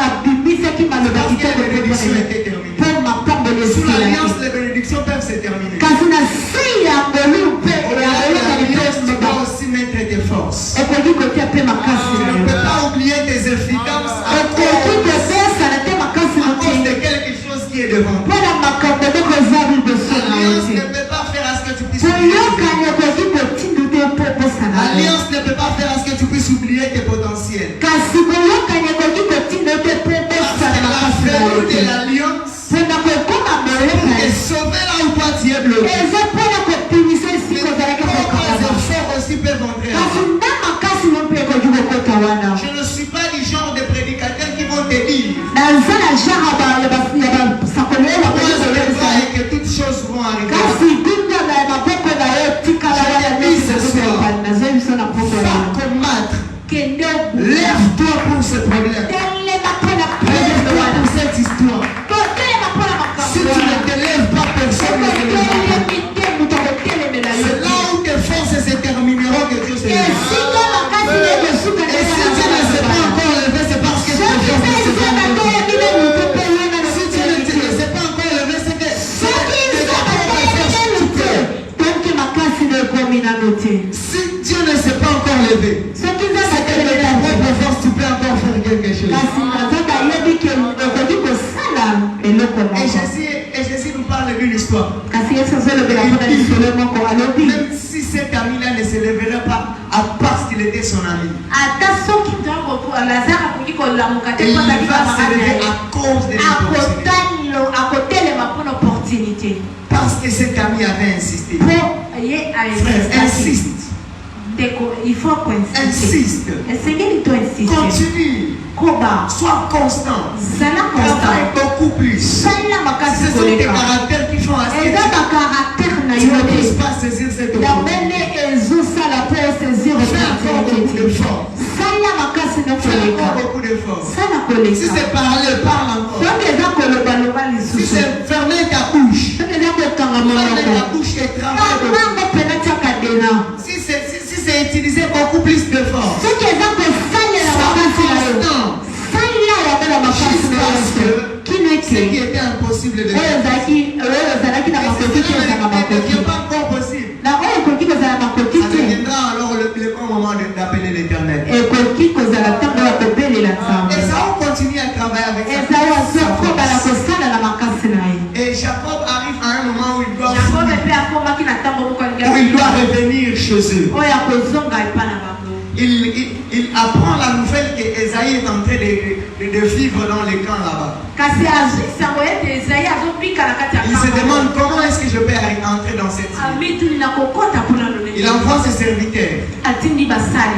abimisaki maloba Parce que kitoko les te mpo bénédictions na ye étaient terminées. mpo mapamboli Sous l'alliance, esilaki les bénédictions peuvent se terminer. kasi na se ya ngolu mpe ya boyokani mpe L'alliance, tu loba dois aussi mettre tes forces. okoki kotia mpe makasi Tu na ne yo peux pas oublier tes efficaces à okoki kobosana te makasi na cause te de quelque chose qui est devant toi. mpona makambo moko eza liboso na yo L'alliance te ne peut pas faire à ce que tu puisses oublier. boyokani okoki kotinda te mpo obosana yo L'alliance ne peut pas faire à ce que tu puisses oublier tes potentiels. kasi boyokani ekoki kotinda te mpo Parce obosana que la makasi na yo vertu te de l'alliance mpona kokoma est boyokani sauver là où toi tu es bloqué. eza mpona kopimisa esika Mais ozalaki tes kokangama efforts aussi peuvent entrer kasi là-bas. nda makasi mo mpe ekoki kokota wana Je ne suis pas du genre de prédicateur qui vont te dire naza na genre ya basakoli oyo moi bakoki je le koyebisa vois et que toutes choses vont arriver. kasi dinga na maboko na yo tikala wana nazoyi biso na maboko na Va yo combattre. kende Lève-toi pour ce problème. telema mpona Lève-toi wana pour cette histoire. totelema mpona Si tu ne te lèves pas, personne ne te lèvera. makambo te moto akotelemela yo C'est là où tes forces se termineront que Dieu se lève. esika makasi na ekosuka Et si Dieu ne s'est pas encore levé, c'est parce que tes soki forces ne se eza sont bato pas ya bino moto mpe wana na Si Dieu ne s'est pas encore levé, c'est que soki tes eza propres forces bato te te donke makasi na ekomi nano te Si Dieu ne s'est pas encore levé, soki eza c'est que de ta batelemela te propre force, tu peux encore faire quelque chose. kasi nazaka yebi ke okoki kosala eloko Et moko Jésus nous parle d'une histoire. kasi yesu azolobela mpona lisolo moko alobi Même si cet ami-là ne se lèverait pas, à part qu'il était son ami, ata soki ntango lazare akoki kolamuka te il mpo azali va se camarade na lever ye à cause de l'opportunité. akotelema mpona opportunité Parce que cet ami avait insisté. mpo ye Frère, insiste. ndeko il faut koinsiste Insiste. esengeli to insiste Continue. koba Sois constant. zala constant Travaille beaucoup plus. salela makasi Ce sont tes koleka caractères qui font à ce que eza bakaraktere na tu yo ne puisses te pas saisir cette yango opportunité. nde ezosala mpo osezir Fais encore beaucoup opportunité d'efforts. salela makasi no Fais koleka encore beaucoup d'efforts. sala Si koleka c'est parler, parle encore. soki eza kolobaloba Si lisusu c'est fermer ta bouche, soki eza kokanga ferme monoko ta bouche et travaille beaucoup. amango mpena tiaka dena Si c'est utiliser beaucoup plus d'efforts, soki eza kosalela makasi na yo salela yango na makasi na yo kino ce qui ete était impossible de oyo ezalaki na makoki te eza na ne makoki devient pas encore possible. na oyo ekoki kozala makoki Ça te deviendra alors le bon moment d'appeler l'éternel. ekoki kozala ntango ya kobelela nzambe Et ça, on continue à travailler avec ezali sa azokobala force. kosala na makasi na ye Et Jacob a chez eux. Il apprend la nouvelle qu'Ésaïe est en train de vivre dans les camps là-bas. Il se demande comment est-ce que je peux entrer dans cette ville. Il envoie ses serviteurs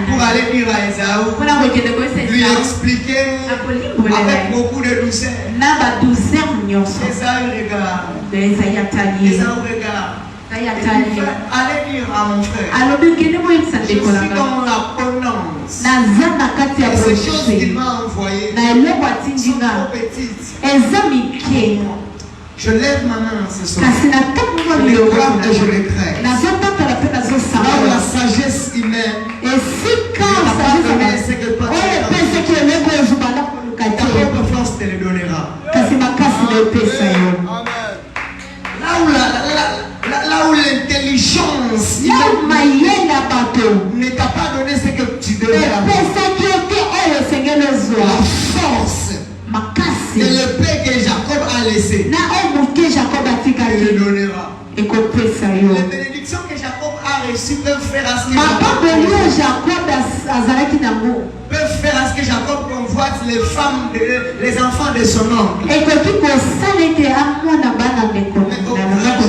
pour aller dire à Ésaü, lui expliquer avec beaucoup de douceur. Ésaü regarde. Ésaü regarde. Allez dire à mon frère, je suis dans l'abondance. Et ces choses qu'il m'a envoyées sont trop petites. Je lève ma main ce soir. Je les crois et je les crains. Là où la sagesse humaine ne va pas donner ce que toi tu as. Ta propre force te le donnera. Là où l'intelligence ne t'a pas donné ce que tu devais avoir. La force et l'épée que Jacob a laissée, il te donnera. Les bénédictions que Jacob a reçues peuvent faire à ce que Jacob convoite les femmes, les enfants de son oncle. Mais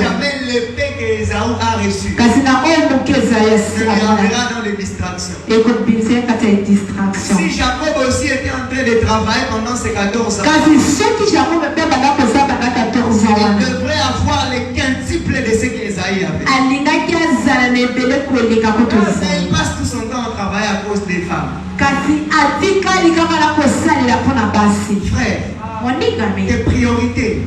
jamais l'épée que Ésaü a reçue ne viendra dans les distractions. Si Jacob aussi était en train de travailler pendant ces 14 ans, il devrait avoir les quintuples de ce qu'Ésaïe avait. Il passe tout son temps à travailler à cause des femmes. Frère, tes priorités.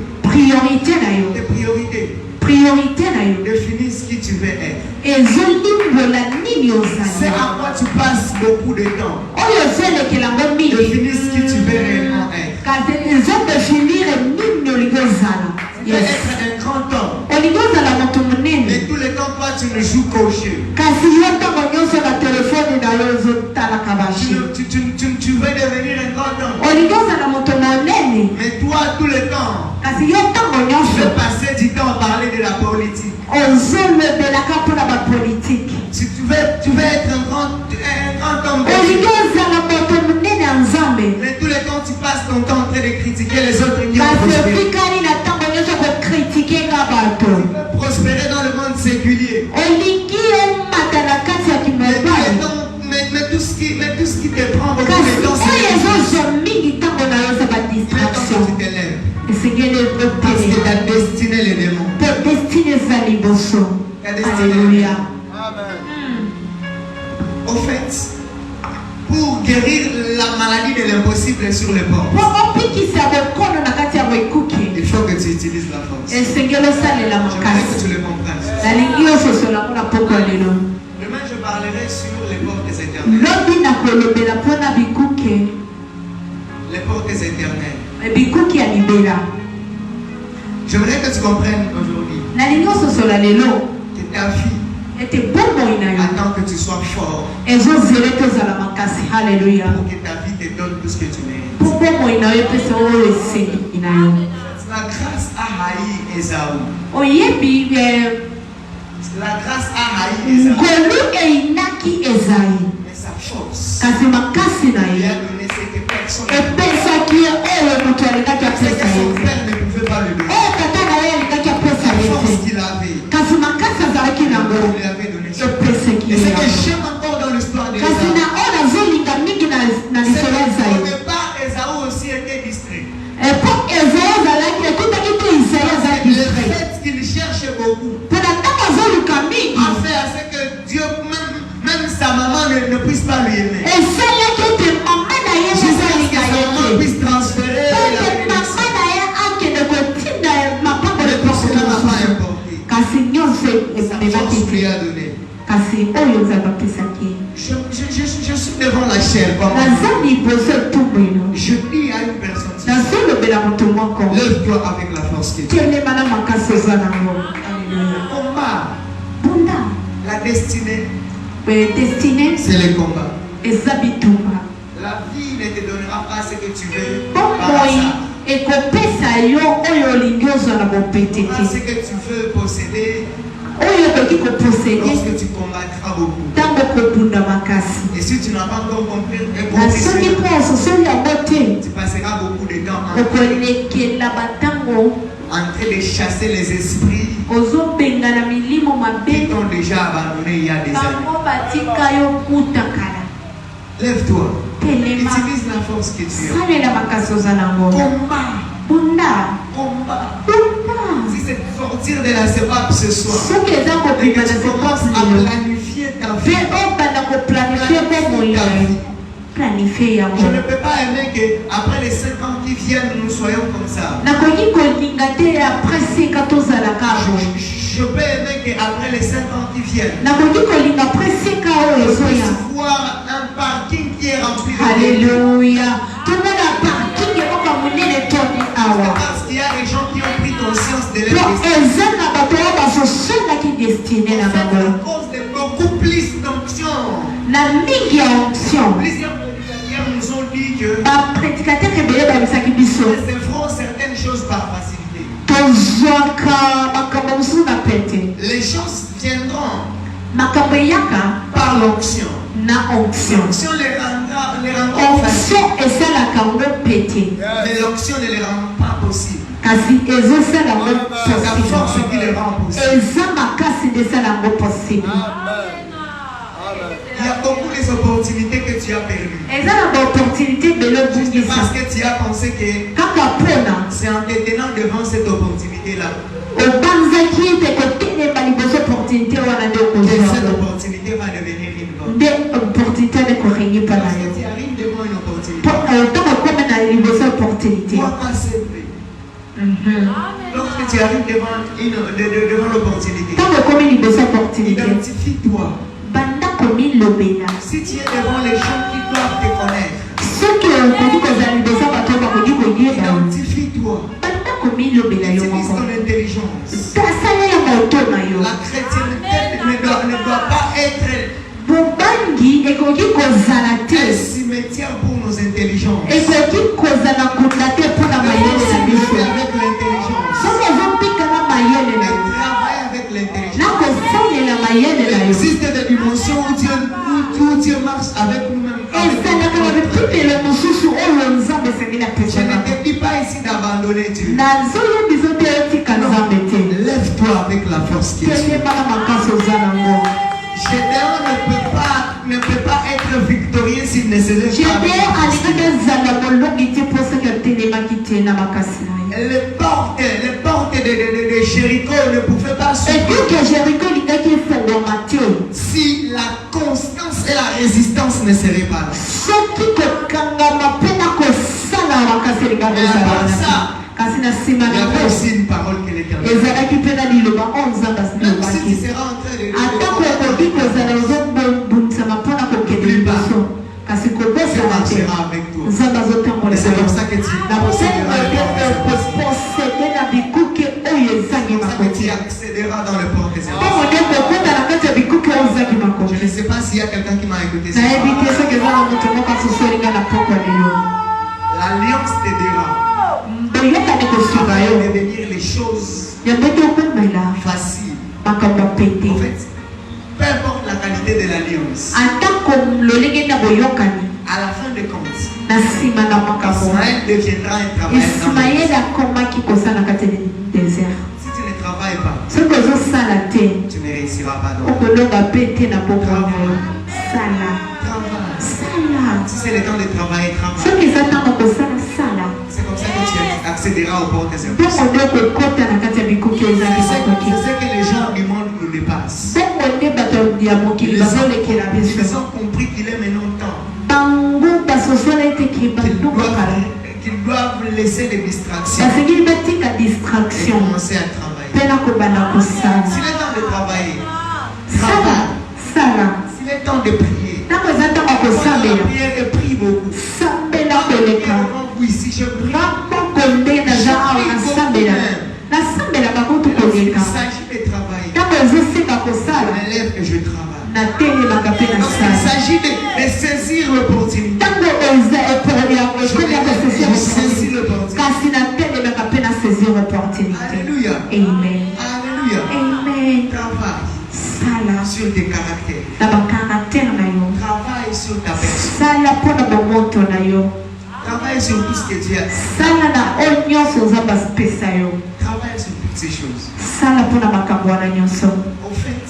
Définis ce qui tu veux être. C'est à quoi tu passes beaucoup de temps. Définis ce qui tu veux réellement être. Tu veux être un grand homme. Mais tout le temps, toi, tu ne joues qu'au jeu. Tu veux devenir un grand homme. Mais toi, tout le temps, tu veux passer du temps à parler de la politique. Si tu veux être un grand homme. Mais tout le temps, tu passes ton temps en train de critiquer les autres qui ont prospéré. Prospérer dans le monde séculier. Mais tout ce qui te prend beaucoup de temps, c'est tu t'élèves. Parce que ta destinée les démons. Ta destinée. Alléluia. Au fait, pour guérir la maladie de l'impossible sur le corps, il faut que tu utilises la force. J'aimerais que tu le comprennes. Demain, je parlerai sur les portes éternelles. Les portes éternelles. J'aimerais que tu comprennes aujourd'hui que ta vie attends que tu sois fort pour que ta vie te donne tout ce que tu mérites. La grâce a haï Ésaü. La grâce a haï Ésaü. Mais sa force lui a donné ce que personne ne pouvait. Ce que son père ne pouvait pas lui donner. La force qu'il avait, il lui avait donné ça. Et ce que j'aime encore dans l'histoire d'Ésaü, c'est qu'au départ, Ésaü aussi était distrait. Le fait qu'il cherche beaucoup a fait à ce que Dieu, même sa maman ne puisse pas lui aimer. Jusqu'à ce que sa maman puisse transférer la bénédiction. Mais pour cela n'a pas importé. Sa force lui a donné. Je suis devant la chair. Je dis à une personne, lève-toi avec la force que tu as. Combat. La destinée, c'est le combat. La vie ne te donnera pas ce que tu veux par hasard. Pas ce que tu veux posséder lorsque tu combattras beaucoup. Et si tu n'as pas encore compris, tu passeras beaucoup de temps en train de chasser les esprits qui t'ont déjà abandonné il y a des années. Lève-toi. Utilise la force que tu as. Combat. Si c'est sortir de la CEPAP ce soir, et que tu commences à planifier ta vie. Je ne peux pas aimer qu'après les 5 ans qui viennent, nous soyons comme ça. Je peux aimer qu'après les 5 ans qui viennent, je puisse voir un parking qui est rempli de Alléluia. parce qu'il y a des gens qui ont pris conscience de leur destin. À cause de beaucoup plus d'onction. Plusieurs prédicateurs nous ont dit que nous ferons certaines choses par facilité. Les choses viendront par l'onction. L'onction les rendra faciles. Mais l'onction ne les rend pas possible. C'est la force qui les rend possible. Il y a beaucoup d'opportunités que tu as perdues. Parce que tu as pensé que c'est en te tenant devant cette opportunité-là que cette opportunité va devenir une bonne. Parce que tu arrives devant une opportunité. Toi, pas simple. Lorsque tu arrives devant l'opportunité, identifie-toi. Si tu es devant les gens qui doivent te connaître, identifie-toi. Utilise ton intelligence. La chrétienté ne doit pas être un cimetière pour nos intelligences. Avec l'intelligence. Travaille avec l'intelligence. Il existe des dimensions où Dieu marche avec nous-mêmes. Je ne te dis pas ici d'abandonner Dieu. Lève-toi avec la force qui est sur. Gédéon ne peut pas être victorieux s'il ne se lève pas. Les portes de Jéricho ne pouvaient pas s'ouvrir si la constance et la résistance ne seraient pas là. Et à part ça, il y avait aussi une parole que l'Éternel. Même si tu seras en train de Dieu marchera avec toi. Et c'est pour ça que tu accéderas dans le port des airs. Je ne sais pas s'il y a quelqu'un qui m'a écouté ce soir. L'alliance t'aidera à devenir les choses faciles. En fait, peu importe la qualité de l'alliance, à la fin de compte, Ismaël deviendra un travailleur. Si tu ne travailles pas, tu ne réussiras pas. Si c'est le temps de travailler, travaille. C'est comme ça que tu accéderas aux portes des impossibles. C'est ce que les gens du monde nous dépassent. Ils ont compris qu'il est maintenant temps qu'ils doivent laisser les distractions et commencer à travailler. S'il est temps de travailler, travaille. S'il est temps de prier, la prière et prie beaucoup. Ici, je prie. Il s'agit de travailler. Je me lève et je travaille. Lorsqu'il s'agit de saisir l'opportunité, je saisis l'opportunité. Alléluia. Amen. Alléluia. Amen. Travaille. sur tes caractères. Travaille sur ta personne. Travaille sur tout ce que tu as. Travaille sur toutes ces choses. Au fait,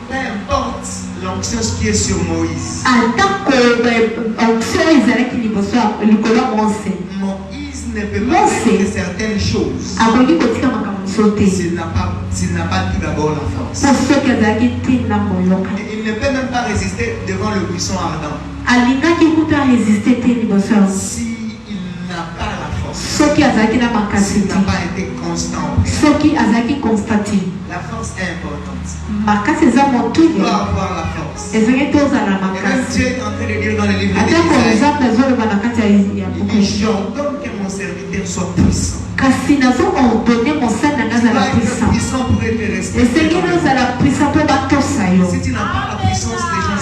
peu importe l'onction qui est sur Moïse. Moïse ne peut pas faire certaines choses s'il n'a pas tout d'abord la force. Et il ne peut même pas résister devant le buisson ardent s'il n'a pas la force, s'il n'a pas été constant. La force est importante. Tu dois avoir la force. Et même Dieu est en train de dire dans le livre d'Ésaïe, il dit, j'ordonne que mon serviteur soit puissant. Tu dois être puissant pour être resté. Si tu n'as pas la puissance, les gens.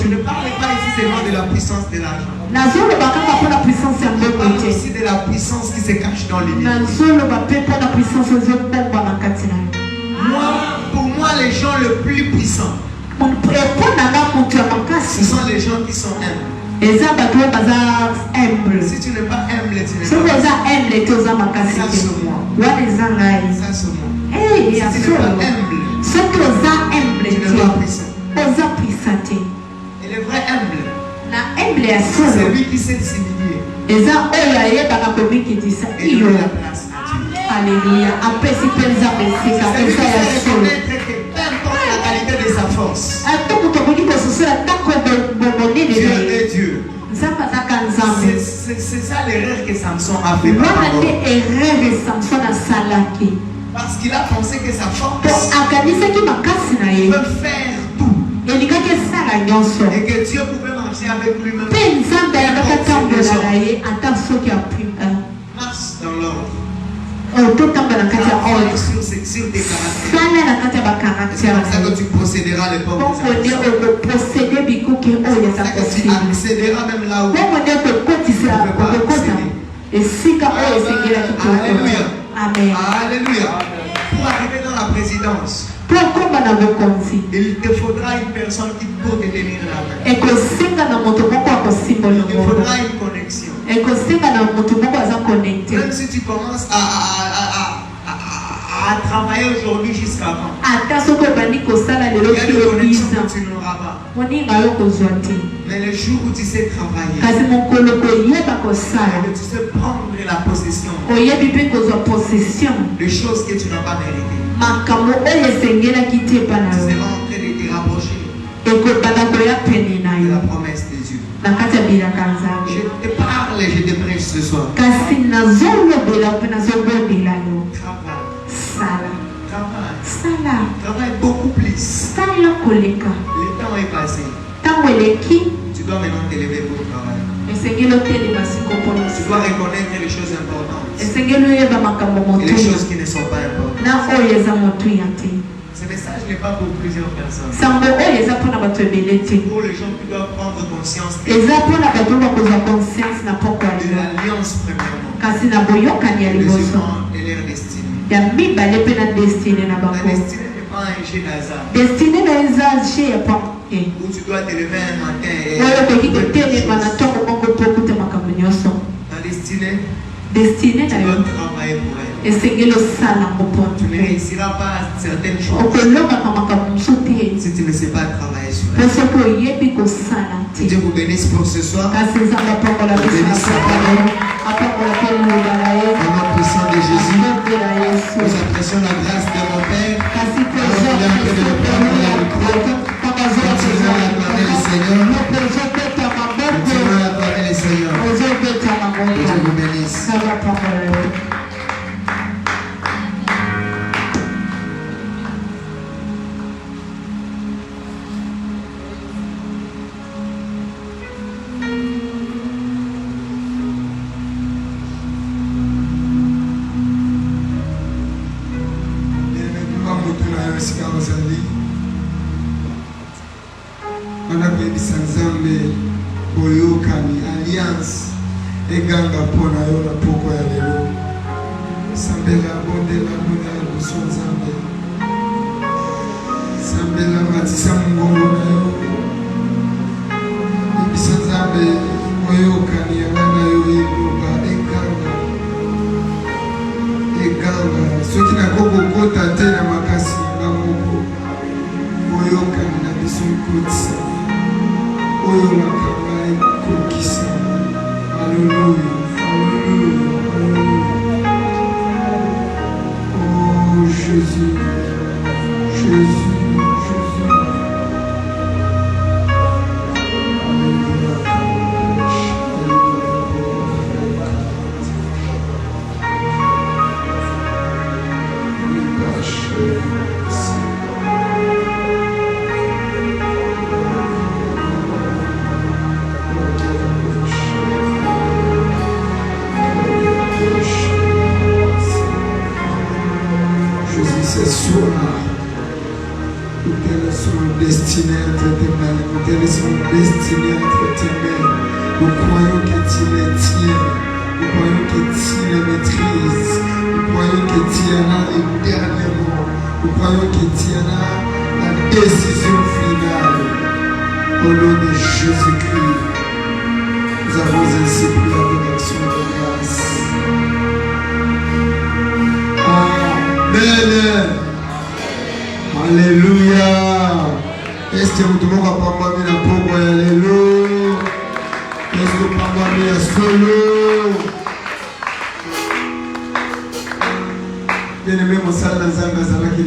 Je ne parle pas ici seulement de la puissance de l'argent. Je parle aussi de la puissance qui se cache dans l'univers. Pour moi, les gens les plus puissants, ce sont les gens qui sont humbles. Si tu n'es pas humble, tu n'es pas ça sur moi. Ça sur moi. Si tu n'es pas humble, tu n'es pas puissant. Et le vrai humble, c'est lui qui sait s'humilier. Et donner la place à Dieu. Alléluia. C'est lui qui sait reconnaître que peu importe la qualité de sa force, Dieu est Dieu. C'est ça l'erreur que Samson a fait. Parce qu'il a pensé que sa force peut faire tout. Et que Dieu pouvait marcher avec lui-même. Marche dans l'ordre. Sur tes caractères. C'est comme ça que tu procéderas les pauvres. C'est comme ça que tu accéderas même là où tu ne peux pas accéder. Alléluia. Amen. Alléluia. Pour arriver dans la présidence, il te faudra une personne qui peut te tenir la main. Il te faudra une connexion. Même si tu commences à travailler aujourd'hui jusqu'à quand, il y a des connexions que tu n'auras pas. Mais le jour où tu sais travailler, tu sais prendre la possession des choses que tu n'as pas méritées, tu seras en train de te rapprocher de la promesse de Dieu. Je te parle et je te prêche ce soir. Travaille. Travaille beaucoup plus. Le temps est passé. Tu dois maintenant t'élever pour travailler. Tu dois reconnaître les choses importantes et les choses qui ne sont pas importantes. Ce message n'est pas pour plusieurs personnes. C'est pour les gens qui doivent prendre conscience de l'alliance premièrement. Les humains et leur destinée. La destinée n'est pas un jeu d'hasard où tu dois te lever un matin et la destinée, tu dois travailler pour elle. Tu ne réussiras pas à certaines choses si tu ne sais pas travailler sur elle. Que Dieu vous bénisse pour ce soir. Bénisse sa parole. Au nom puissant de Jésus, nous apprécions la grâce de mon Père. Alors qu'il est en train de le prendre dans le micro. Continuons à acclamer le Seigneur. Continuons à acclamer le Seigneur. Que Dieu vous bénisse. eganga pona yo na poko ya lelo sambela bondela mona ya liboso nzambe Nzambe na matisa mongongo na yo. Ebisa Nzambe oyokani ya bana yo eloba eganga. Eganga. Soki nakokokota te na makasi nga moko. Oyokani na biso nkotisa. Oyo nakanga ekokisa. Alléluia. Alléluia. Oh Jésus. Jésus. Ce soir, nous te laissons destinés à être tes mains, nous te laissons destinés à être tes mains. Nous croyons que tu les tiens, nous croyons que tu les maîtrises, nous croyons que tu en as le dernier mot, nous croyons que tu en as la décision finale. Au nom de Jésus-Christ, nous avons ainsi pris la bénédiction de grâce. Amen. Alléluia. Est-ce que vous devez apprendre la pauvre? Alléluia. Est-ce que vous parlez à solo? Bien aimé, mon salle dans un qui